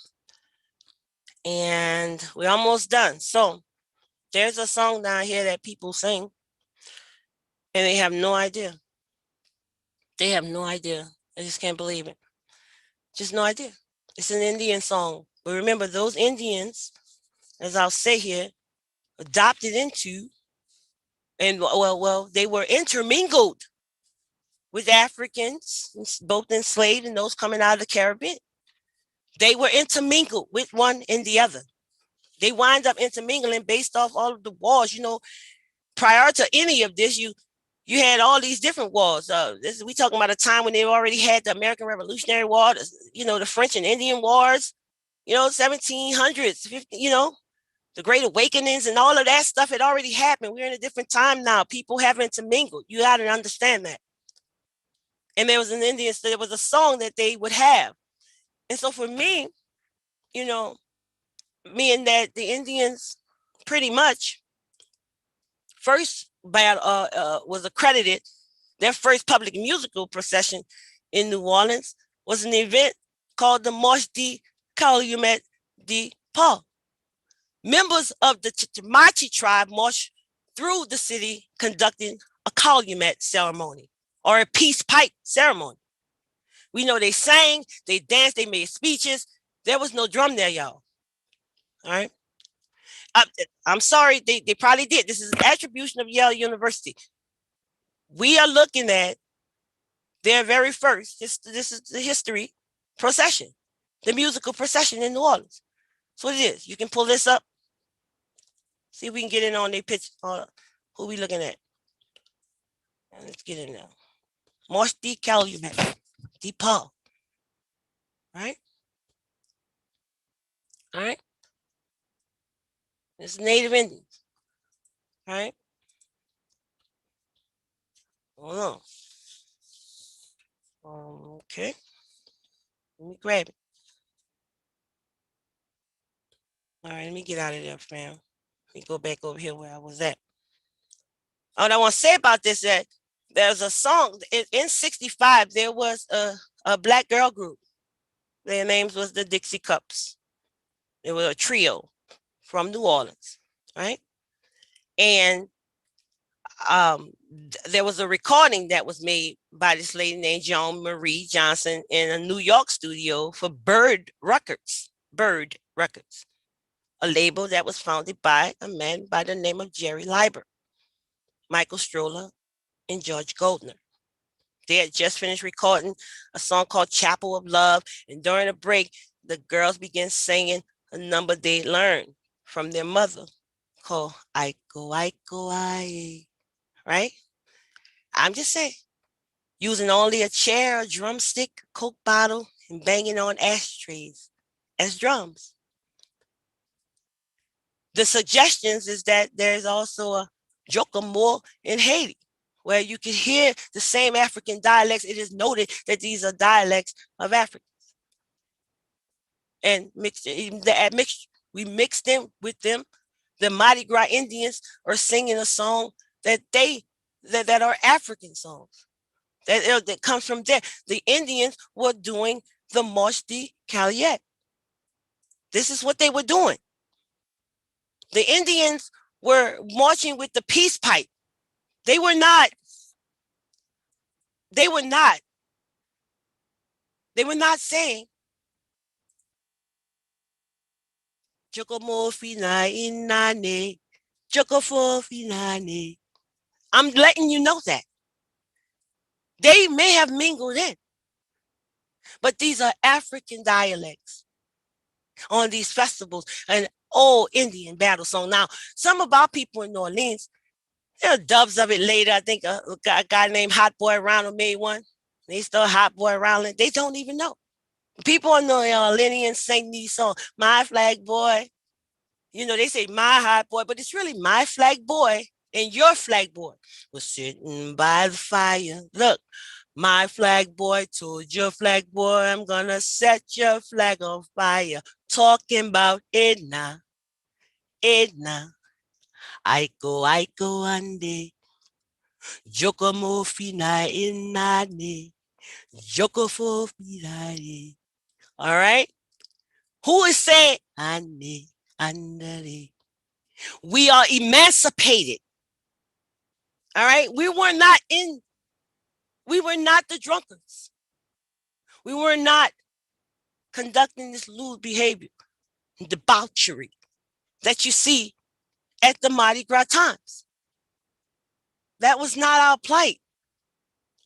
Speaker 2: And we're almost done. So there's a song down here that people sing, and they have no idea. They have no idea. I just can't believe it. Just no idea. It's an Indian song. But remember, those Indians, as I'll say here, adopted into, and they were intermingled with Africans, both enslaved and those coming out of the Caribbean. They were intermingled with one and the other. They wind up intermingling based off all of the wars. You know, prior to any of this, you had all these different wars. We talking about a time when they already had the American Revolutionary War, the French and Indian Wars, 1700s, 50, the Great Awakenings and all of that stuff had already happened. We're in a different time now. People having to mingle. You got to understand that. And there was there was a song that they would have. And so for me, meaning that the Indians pretty much first was accredited. Their first public musical procession in New Orleans was an event called the Marche de Calumet de Paul. Members of the Chitimachi tribe marched through the city conducting a calumet ceremony or a peace pipe ceremony. We know they sang, they danced, they made speeches. There was no drum there, y'all. All right. I'm sorry, they probably did. This is an attribution of Yale University. We are looking at their very first, this is the history procession, the musical procession in New Orleans. That's what it is. You can pull this up. See if we can get in on their pitch. Who we looking at? Let's get in now. Marche de Calumet de Paul. Right? All right. It's Native Indians. All right. Hold on. Okay. Let me grab it. All right, let me get out of there, fam. Let me go back over here where I was at. What I want to say about this is that there's a song in 65. There was a black girl group. Their names was the Dixie Cups. They were a trio from New Orleans, right? And there was a recording that was made by this lady named Joan Marie Johnson in a New York studio for Bird Records, a label that was founded by a man by the name of Jerry Leiber, Michael Stroller, and George Goldner. They had just finished recording a song called Chapel of Love, and during a break, the girls began singing a number they learned from their mother called Aiko, Aiko, Ai, right? I'm just saying, using only a chair, a drumstick, a Coke bottle, and banging on ashtrays as drums. The suggestions is that there's also a Jokomo in Haiti, where you can hear the same African dialects. It is noted that these are dialects of Africa. And we mix them with them. The Mardi Gras Indians are singing a song that are African songs that comes from there. The Indians were doing the Mardi Gras. This is what they were doing. The Indians were marching with the peace pipe. They were not saying I'm letting you know that. They may have mingled in, but these are African dialects on these festivals, an old Indian battle song. Now, some of our people in New Orleans, there are dubs of it later. I think a guy named Hot Boy Ronald made one. They still Hot Boy Ronald. They don't even know. People in New Orleans sing these songs. My flag boy. You know, they say my hot boy, but it's really my flag boy and your flag boy was sitting by the fire. Look, my flag boy told your flag boy, I'm gonna set your flag on fire. Talking about Edna, Edna. Aiko ande. Jokomo fina inane. Jokofo finale. All right? Who is saying ande, andale? We are emancipated. All right? We were not the drunkards. We were not conducting this lewd behavior, debauchery that you see at the Mardi Gras times. That was not our plight.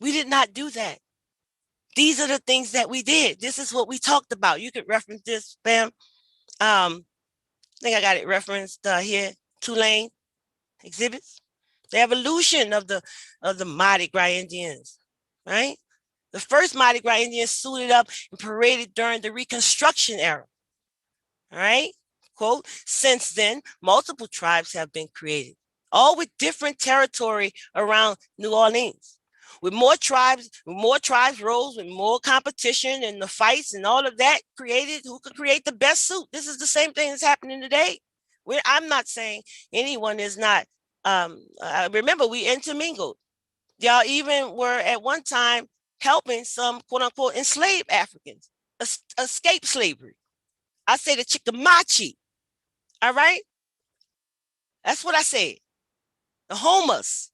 Speaker 2: We did not do that. These are the things that we did. This is what we talked about. You could reference this, Bam. I think I got it referenced here. Tulane exhibits. The evolution of the Mardi Gras Indians, right? The first Mardi Gras Indians suited up and paraded during the Reconstruction era. All right. Quote, since then, multiple tribes have been created, all with different territory around New Orleans. With more tribes rose, with more competition and the fights and all of that created, who could create the best suit. This is the same thing that's happening today. I'm not saying anyone is not, remember we intermingled. Y'all even were at one time helping some quote unquote enslaved Africans escape slavery. I say the Chicamachi. All right. That's what I said. The Homas.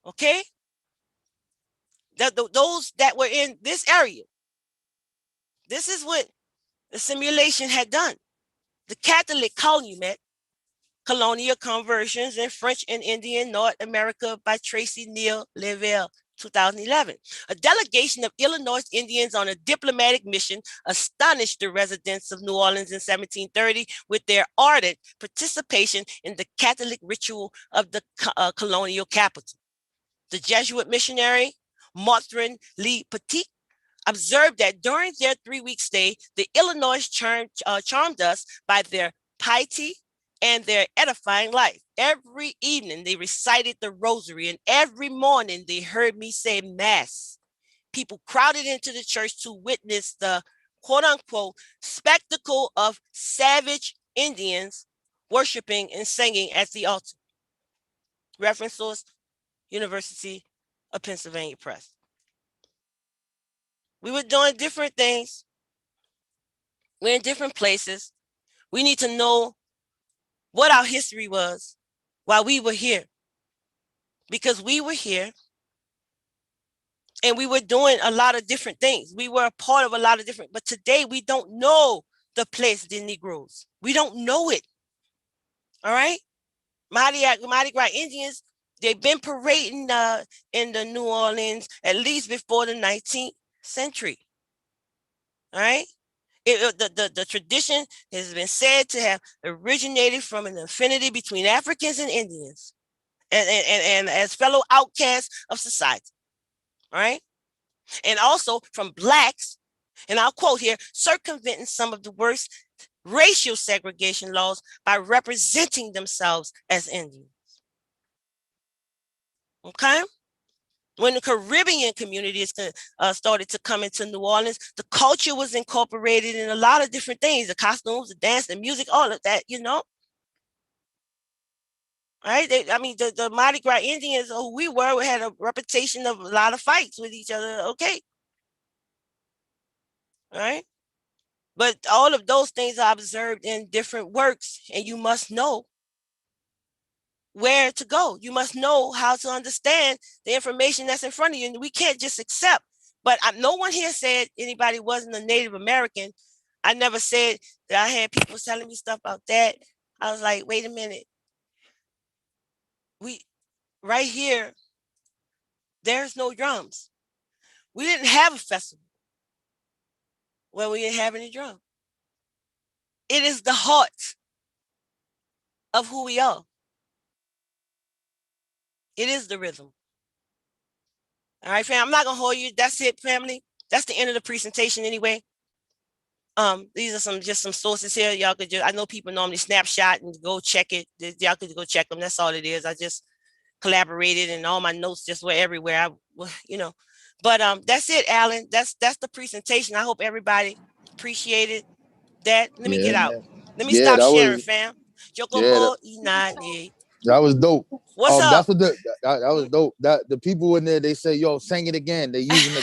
Speaker 2: Okay. Those that were in this area. This is what the simulation had done. The Catholic calumet, colonial conversions in French and Indian North America by Tracy Neal Levelle, 2011. A delegation of Illinois Indians on a diplomatic mission astonished the residents of New Orleans in 1730 with their ardent participation in the Catholic ritual of the colonial capital. The Jesuit missionary, Martin Lee Petit, observed that during their 3-week stay, the Illinois charmed us by their piety and their edifying life. Every evening they recited the rosary, and every morning they heard me say mass. People crowded into the church to witness the quote unquote spectacle of savage Indians worshiping and singing at the altar. Reference source, University of Pennsylvania Press. We were doing different things. We're in different places. We need to know what our history was while we were here. Because we were here and we were doing a lot of different things. We were a part of a lot of different, but today we don't know the place des Negroes. We don't know it. All right? Mardi Gras Indians, they've been parading in the New Orleans at least before the 19th century. All right? The tradition has been said to have originated from an affinity between Africans and Indians and as fellow outcasts of society. All right? And also from Blacks, and I'll quote here, circumventing some of the worst racial segregation laws by representing themselves as Indians. Okay? When the Caribbean communities started to come into New Orleans, the culture was incorporated in a lot of different things, the costumes, the dance, the music, all of that, Right? The Mardi Gras Indians, who we were, had a reputation of a lot of fights with each other. Okay. All right. But all of those things are observed in different works, and you must know where to go. You must know how to understand the information that's in front of you. And we can't just accept. But no one here said anybody wasn't a Native American. I never said that. I had people telling me stuff about that. I was like, wait a minute. Right here, there's no drums. We didn't have a festival where we didn't have any drum. It is the heart of who we are. It is the rhythm. All right, fam. I'm not gonna hold you. That's it, family. That's the end of the presentation anyway. These are just some sources here. Y'all could I know people normally snapshot and go check it. Y'all could go check them. That's all it is. I just collaborated and all my notes just were everywhere. But that's it, Alan. That's the presentation. I hope everybody appreciated that. Let me get out. Let me stop sharing, fam.
Speaker 1: That was dope.
Speaker 2: What's up?
Speaker 1: That's what that was dope. That the people in there, they say, "Yo, sing it again." They using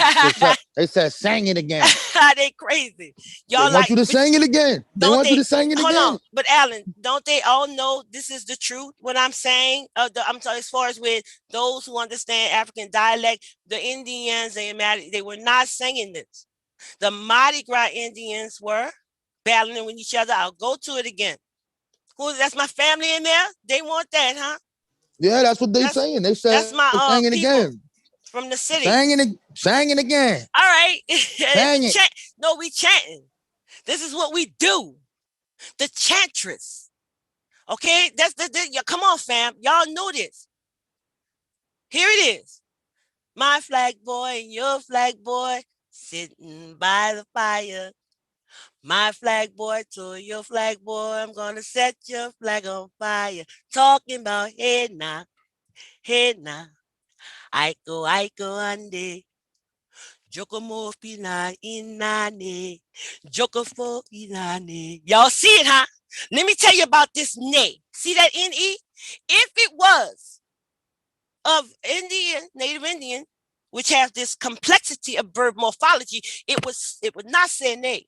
Speaker 1: they said, "Sing it again."
Speaker 2: They crazy. Y'all
Speaker 1: they want you to sing it again. They want you to sing it again. Hold on,
Speaker 2: but Alan, don't they all know this is the truth? What I'm saying, I'm talking as far as with those who understand African dialect, the Indians, they were not singing this. The Mardi Gras Indians were battling with each other. I'll go to it again. That's my family in there. They want that, huh?
Speaker 1: Yeah, that's what they're saying. They said
Speaker 2: that's my
Speaker 1: singing
Speaker 2: people
Speaker 1: again
Speaker 2: from the city.
Speaker 1: Singing again.
Speaker 2: All right.
Speaker 1: Sing it.
Speaker 2: No, we chanting. This is what we do. The chantress. Okay, that's come on, fam. Y'all know this. Here it is. My flag boy and your flag boy sitting by the fire. My flag boy to your flag boy, I'm gonna set your flag on fire. Talking about hey now, Aiko ande. Jokomo pina inane. Jokofo inane. Y'all see it, huh? Let me tell you about this ne. See that N-E? If it was of Native Indian, which has this complexity of verb morphology, it would not say ne.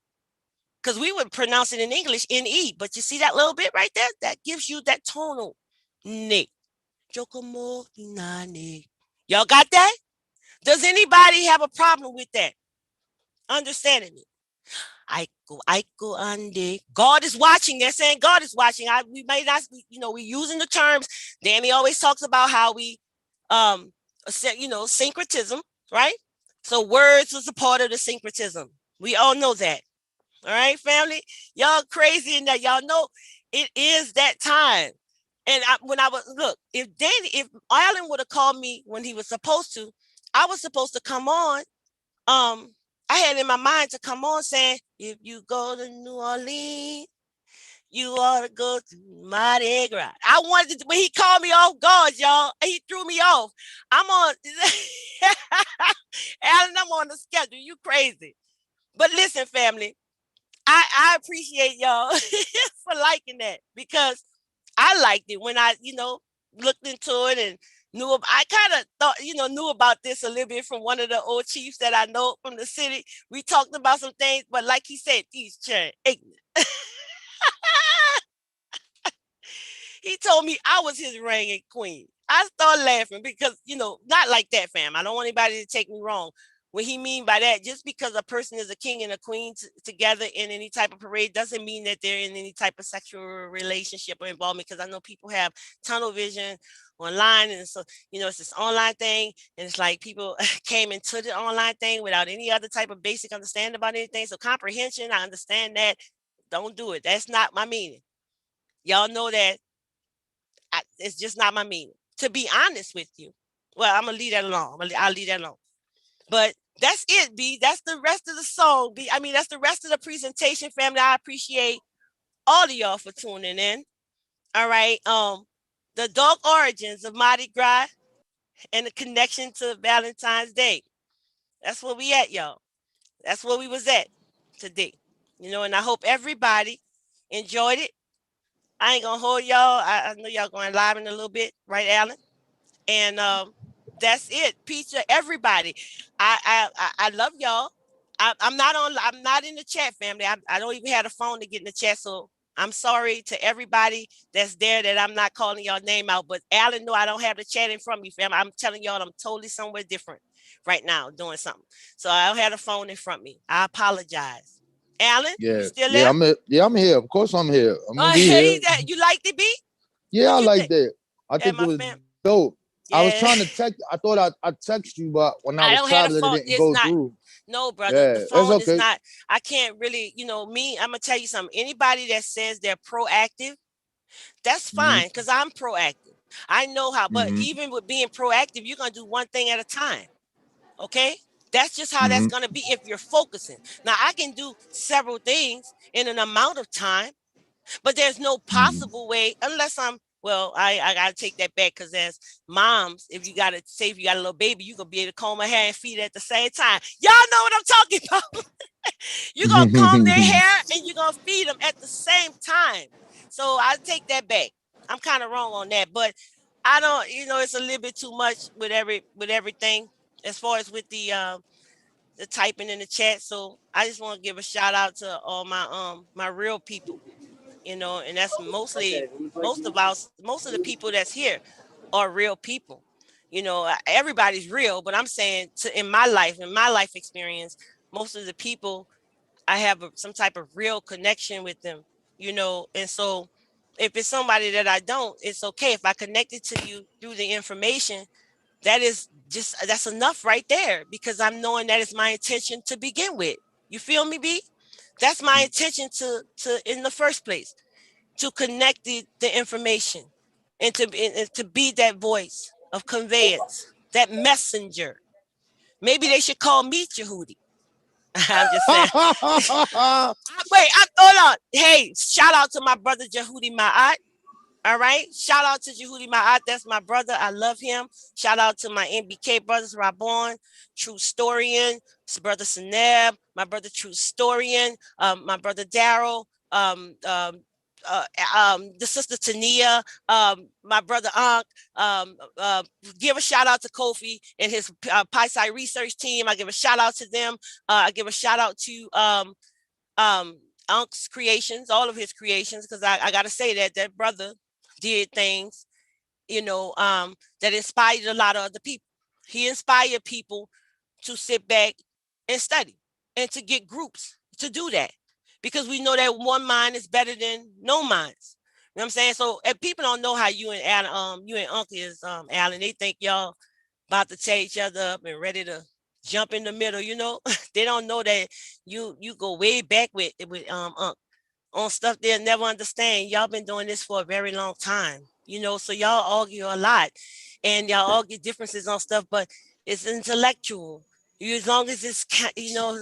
Speaker 2: Because we would pronounce it in English N-E. But you see that little bit right there? That gives you that tonal ne. Jokomo inane. Y'all got that? Does anybody have a problem with that? Understanding it? Aiko ande. God is watching. They're saying God is watching. We may not, we're using the terms. Danny always talks about how we, syncretism, right? So words was a part of the syncretism. We all know that. All right, family? Y'all crazy in that. Y'all know it is that time. And if Alan would have called me when he was supposed to, I was supposed to come on. I had in my mind to come on saying, if you go to New Orleans, you ought to go to Mardi Gras. I wanted to, when he called me off guard, y'all, he threw me off. I'm on, Alan, I'm on the schedule. You crazy. But listen, family, I appreciate y'all for liking that, because I liked it when I, looked into it and I kind of thought, knew about this a little bit from one of the old chiefs that I know from the city. We talked about some things, but like he said, these children ignorant. He told me I was his reigning queen. I started laughing because, not like that, fam. I don't want anybody to take me wrong. What he mean by that, just because a person is a king and a queen together in any type of parade doesn't mean that they're in any type of sexual relationship or involvement, because I know people have tunnel vision online, and so, it's this online thing, and it's like people came into the online thing without any other type of basic understanding about anything. So comprehension, I understand that. Don't do it. That's not my meaning. Y'all know that. It's just not my meaning. To be honest with you. Well, I'm going to leave that alone. I'll leave that alone. But that's it, B. That's the rest of the song, B. I mean, that's the rest of the presentation, family. I appreciate all of y'all for tuning in. All right. The dark origins of Mardi Gras and the connection to Valentine's Day. That's where we at, y'all. That's where we was at today. And I hope everybody enjoyed it. I ain't gonna hold y'all. I know y'all going live in a little bit, right, Alan? And that's it. Peace to everybody. I love y'all. I'm not in the chat, family. I don't even have a phone to get in the chat, so I'm sorry to everybody that's there that I'm not calling y'all name out. But Alan, no, I don't have the chat in front of me, fam. I'm telling y'all, I'm totally somewhere different right now doing something. So I don't have the phone in front of me. I apologize. Alan, you still there?
Speaker 1: I'm here. Of course I'm here. I'm gonna be
Speaker 2: Hey,
Speaker 1: here.
Speaker 2: you liked it, B?
Speaker 1: Yeah, I
Speaker 2: What you
Speaker 1: like
Speaker 2: think?
Speaker 1: that. I
Speaker 2: Yeah,
Speaker 1: think it
Speaker 2: my
Speaker 1: was
Speaker 2: fam.
Speaker 1: dope. I was
Speaker 2: Yeah.
Speaker 1: trying to text. I thought I'd text you, but when I
Speaker 2: I
Speaker 1: was
Speaker 2: don't have a
Speaker 1: traveling, it
Speaker 2: phone.
Speaker 1: didn't
Speaker 2: It's
Speaker 1: go
Speaker 2: not.
Speaker 1: through.
Speaker 2: No, brother. The
Speaker 1: Yeah, it's
Speaker 2: phone is
Speaker 1: okay.
Speaker 2: not. I can't really, me, I'm going to tell you something. Anybody that says they're proactive, that's
Speaker 1: Mm-hmm.
Speaker 2: fine because I'm proactive. I know how, but
Speaker 1: Mm-hmm.
Speaker 2: even with being proactive, you're going to do one thing at a time. Okay. That's just how that's
Speaker 1: Mm-hmm.
Speaker 2: going to be if you're focusing. Now, I can do several things in an amount of time, but there's no
Speaker 1: Mm-hmm.
Speaker 2: possible way unless I gotta take that back because as moms, if you got a little baby, you gonna be able to comb her hair and feed it at the same time. Y'all know what I'm talking about. You're gonna comb their hair and you're gonna feed them at the same time. So I take that back. I'm kind of wrong on that, but I don't, it's a little bit too much with everything as far as with the typing in the chat. So I just want to give a shout out to all my real people, and that's mostly most of the people that's here are real people. Everybody's real, but I'm saying in my life experience, most of the people I have some type of real connection with them, and so if it's somebody that I don't, it's okay. If I connected to you through the information, that's enough right there because I'm knowing that is my intention to begin with. You feel me, B? That's my intention to in the first place, to connect the information and to be that voice of conveyance, that messenger. Maybe they should call me Jehudi. I'm just saying. Wait, hold on. Hey, shout out to my brother Jehudi Ma'at. All right. Shout out to Jehudi Ma'at. That's my brother. I love him. Shout out to my NBK brothers, Rabon, True Storian, brother Seneb, my brother True Storian, my brother Daryl, uh, the sister Tania, my brother Ankh. Give a shout out to Kofi and his PySci research team. I give a shout out to them. I give a shout out to Unks creations, all of his creations, because I gotta say that brother did things, that inspired a lot of other people. He inspired people to sit back and study and to get groups to do that because we know that one mind is better than no minds. You know what I'm saying? So if people don't know how you and Alan, you and Uncle is, Alan, they think y'all about to tear each other up and ready to jump in the middle, they don't know that you go way back with Unc on stuff they'll never understand. Y'all been doing this for a very long time, so y'all argue a lot and y'all argue differences on stuff, but it's intellectual. As long as as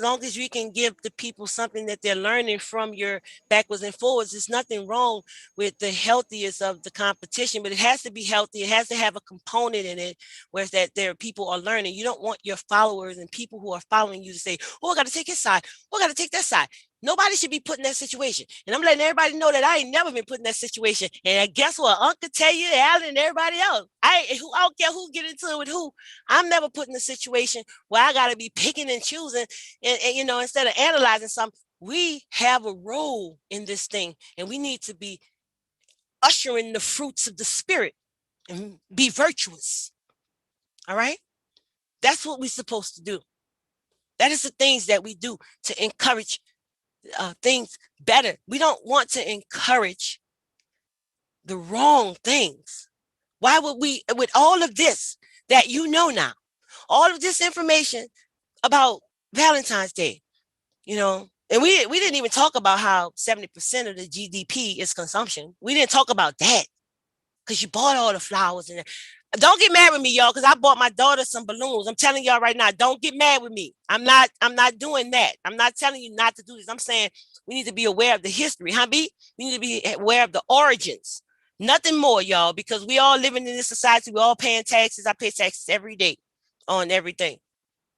Speaker 2: long as you can give the people something that they're learning from your backwards and forwards, there's nothing wrong with the healthiest of the competition, but it has to be healthy. It has to have a component in it where it's that there people are learning. You don't want your followers and people who are following you to say, oh, I got to take his side. Oh, I got to take that side. Nobody should be put in that situation. And I'm letting everybody know that I ain't never been put in that situation. And guess what? Uncle tell you, Alan, and everybody else. I don't care who get into it with who. I'm never put in a situation where I got to be picking and choosing. And instead of analyzing something, we have a role in this thing. And we need to be ushering the fruits of the spirit and be virtuous. All right? That's what we're supposed to do. That is the things that we do to encourage things better. We don't want to encourage the wrong things. Why would we, with all of this that now, all of this information about Valentine's Day, and we didn't even talk about how 70% of the GDP is consumption. We didn't talk about that because you bought all the flowers and Don't get mad with me, y'all, because I bought my daughter some balloons. I'm telling y'all right now, don't get mad with me. I'm not doing that. I'm not telling you not to do this. I'm saying we need to be aware of the history, huh, B? We need to be aware of the origins. Nothing more, y'all, because we all living in this society. We all paying taxes. I pay taxes every day on everything.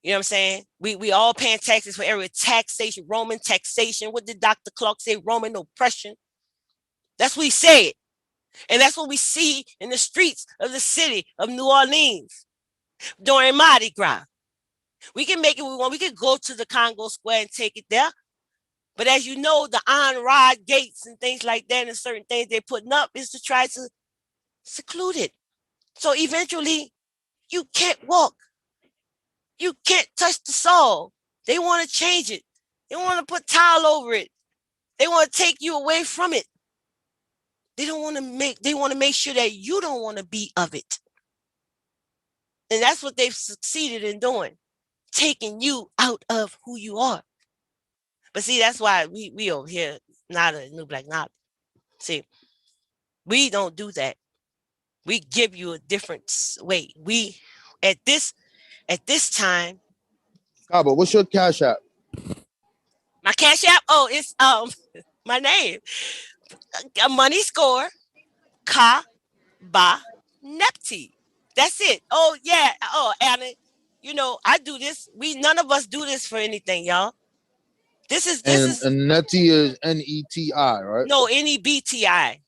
Speaker 2: You know what I'm saying? We all paying taxes for every taxation, Roman taxation. What did Dr. Clark say? Roman oppression. That's what he said. And that's what we see in the streets of the city of New Orleans during Mardi Gras. We can make it we want. We can go to the Congo Square and take it there. But as you know, the on-rod gates and things like that and certain things they're putting up is to try to seclude it. So eventually, you can't walk. You can't touch the soul. They want to change it. They want to put tile over it. They want to take you away from it. They want to make sure that you don't want to be of it. And that's what they've succeeded in doing, taking you out of who you are. But see, that's why we over here, not a new black knowledge. See, we don't do that. We give you a different way. We at this time.
Speaker 1: Cabo, what's your cash app?
Speaker 2: My cash app. Oh, it's my name. Money score. Ka ba nepti. That's it. Oh yeah. Oh, Anna. You know, I do this. None of us do this for anything, y'all. This is
Speaker 1: and Neti is Neti, right?
Speaker 2: No, NEBTI.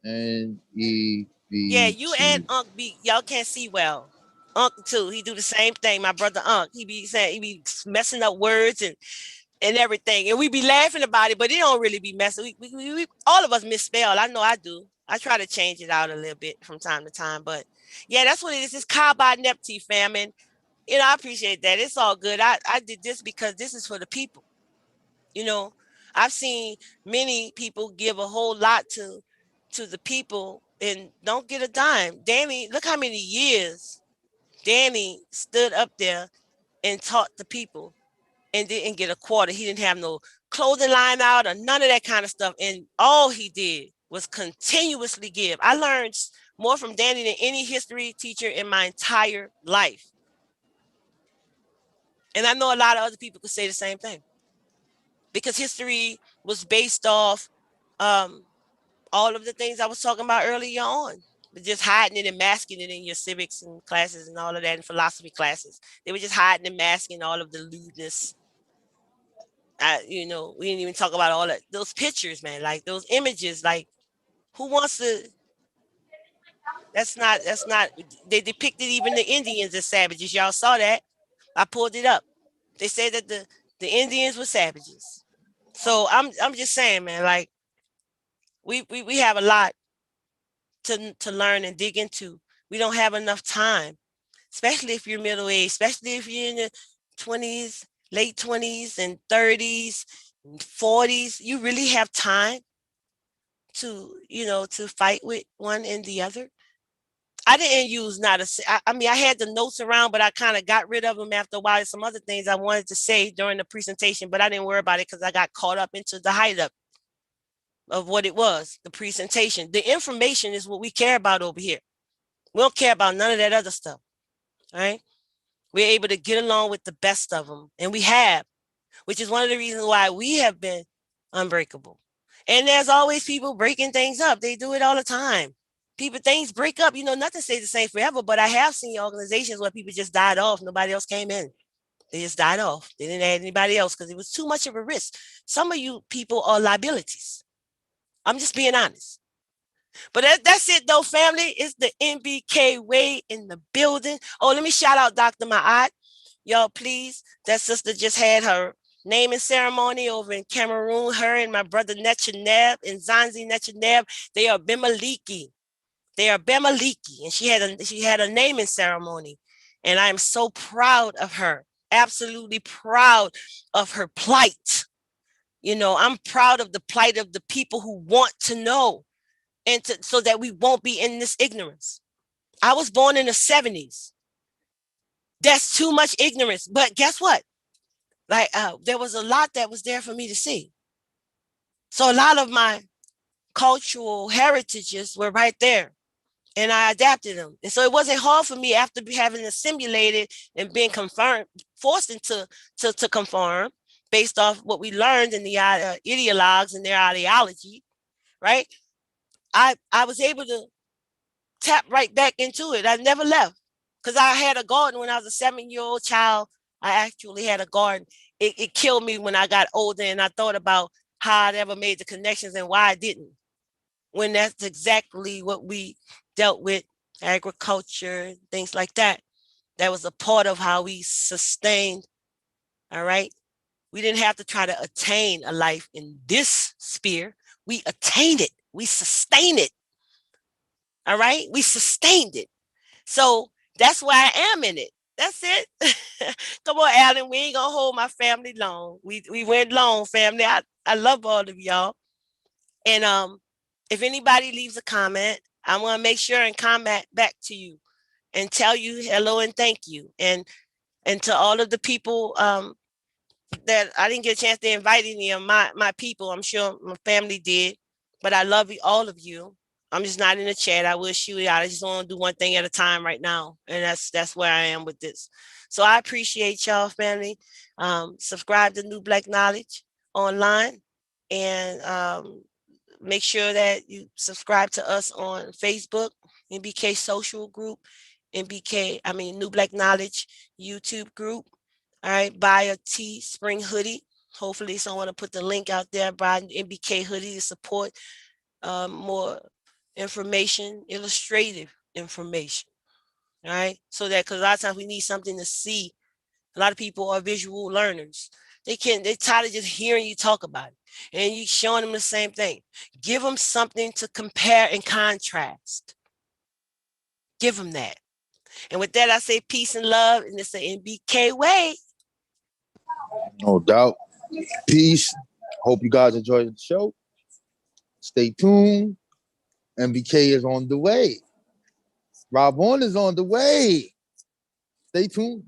Speaker 1: NEBT.
Speaker 2: Yeah, you and Unc be y'all can't see well. Unc too. He do the same thing. My brother Unc. He be messing up words and everything. And we be laughing about it, but it don't really be messing. We all of us misspell. I know I do. I try to change it out a little bit from time to time. But yeah, that's what it is. It's Kaba Nepti, fam. And you know, I appreciate that. It's all good. I did this because this is for the people. You know, I've seen many people give a whole lot to the people and don't get a dime. Danny, look how many years Danny stood up there and taught the people and didn't get a quarter. He didn't have no clothing line out or none of that kind of stuff. And all he did was continuously give. I learned more from Danny than any history teacher in my entire life. And I know a lot of other people could say the same thing. Because history was based off all of the things I was talking about earlier on. But just hiding it and masking it in your civics and classes and all of that and philosophy classes. They were just hiding and masking all of the lewdness. You know, we didn't even talk about all that. Those pictures, man, like those images, like who wants to, that's not, they depicted even the Indians as savages. Y'all saw that. I pulled it up. They said that the Indians were savages. So I'm just saying, man, like we have a lot to learn and dig into. We don't have enough time, especially if you're middle aged, especially if you're in the 20s, late 20s and 30s, and 40s. You really have time to, you know, to fight with one and the other. I didn't use not a. I mean, I had the notes around, but I kind of got rid of them after a while. Some other things I wanted to say during the presentation, but I didn't worry about it because I got caught up into the height of what it was, the presentation. The information is what we care about over here. We don't care about none of that other stuff. All right. We're able to get along with the best of them. And we have, which is one of the reasons why we have been unbreakable. And there's always people breaking things up. They do it all the time. Things break up. You know, nothing stays the same forever, but I have seen organizations where people just died off. Nobody else came in. They just died off. They didn't add anybody else because it was too much of a risk. Some of you people are liabilities. I'm just being honest. But that's it, though, family. It's the MBK way in the building. Oh, let me shout out Dr. Ma'at. Y'all, please. That sister just had her naming ceremony over in Cameroon. Her and my brother Netchaneb and Zanzi Netchaneb, they are Bimaliki. They are Bemaliki. And she had a naming ceremony. And I am so proud of her. Absolutely proud of her plight. You know, I'm proud of the plight of the people who want to know. And so that we won't be in this ignorance. I was born in the 70s. That's too much ignorance. But guess what? Like there was a lot that was there for me to see. So a lot of my cultural heritages were right there. and I adapted them. And so it wasn't hard for me after having assimilated and being confirmed, forced into to conform based off what we learned in the ideologues and their ideology, right? I was able to tap right back into it. I never left because I had a garden when I was a 7-year-old child. I actually had a garden. It killed me when I got older and I thought about how I never made the connections and why I didn't. When that's exactly what we dealt with, agriculture, things like that. That was a part of how we sustained, all right? We didn't have to try to attain a life in this sphere. We attained it. We sustained it. All right? We sustained it. So that's why I am in it. That's it. Come on, Alan. We ain't gonna hold my family long. We went long, family. I love all of y'all. And if anybody leaves a comment, I'm gonna make sure and comment back to you and tell you hello and thank you. And to all of the people that I didn't get a chance to invite any of my people. I'm sure my family did, but I love all of you. I'm just not in the chat. I will shoot it out. I just want to do one thing at a time right now, and that's where I am with this. So I appreciate y'all, family. Subscribe to New Black Knowledge online, and make sure that you subscribe to us on Facebook, NBK Social Group, New Black Knowledge YouTube group. All right, buy a Teespring hoodie. Hopefully someone will put the link out there, buy an NBK hoodie to support more information, illustrative information. All right, so that because a lot of times we need something to see. A lot of people are visual learners. They're tired of just hearing you talk about it and you showing them the same thing. Give them something to compare and contrast. Give them that. And with that, I say peace and love, and it's the NBK way.
Speaker 1: No doubt. Peace. Hope you guys enjoyed the show. Stay tuned. MBK is on the way. Rob On is on the way. Stay tuned.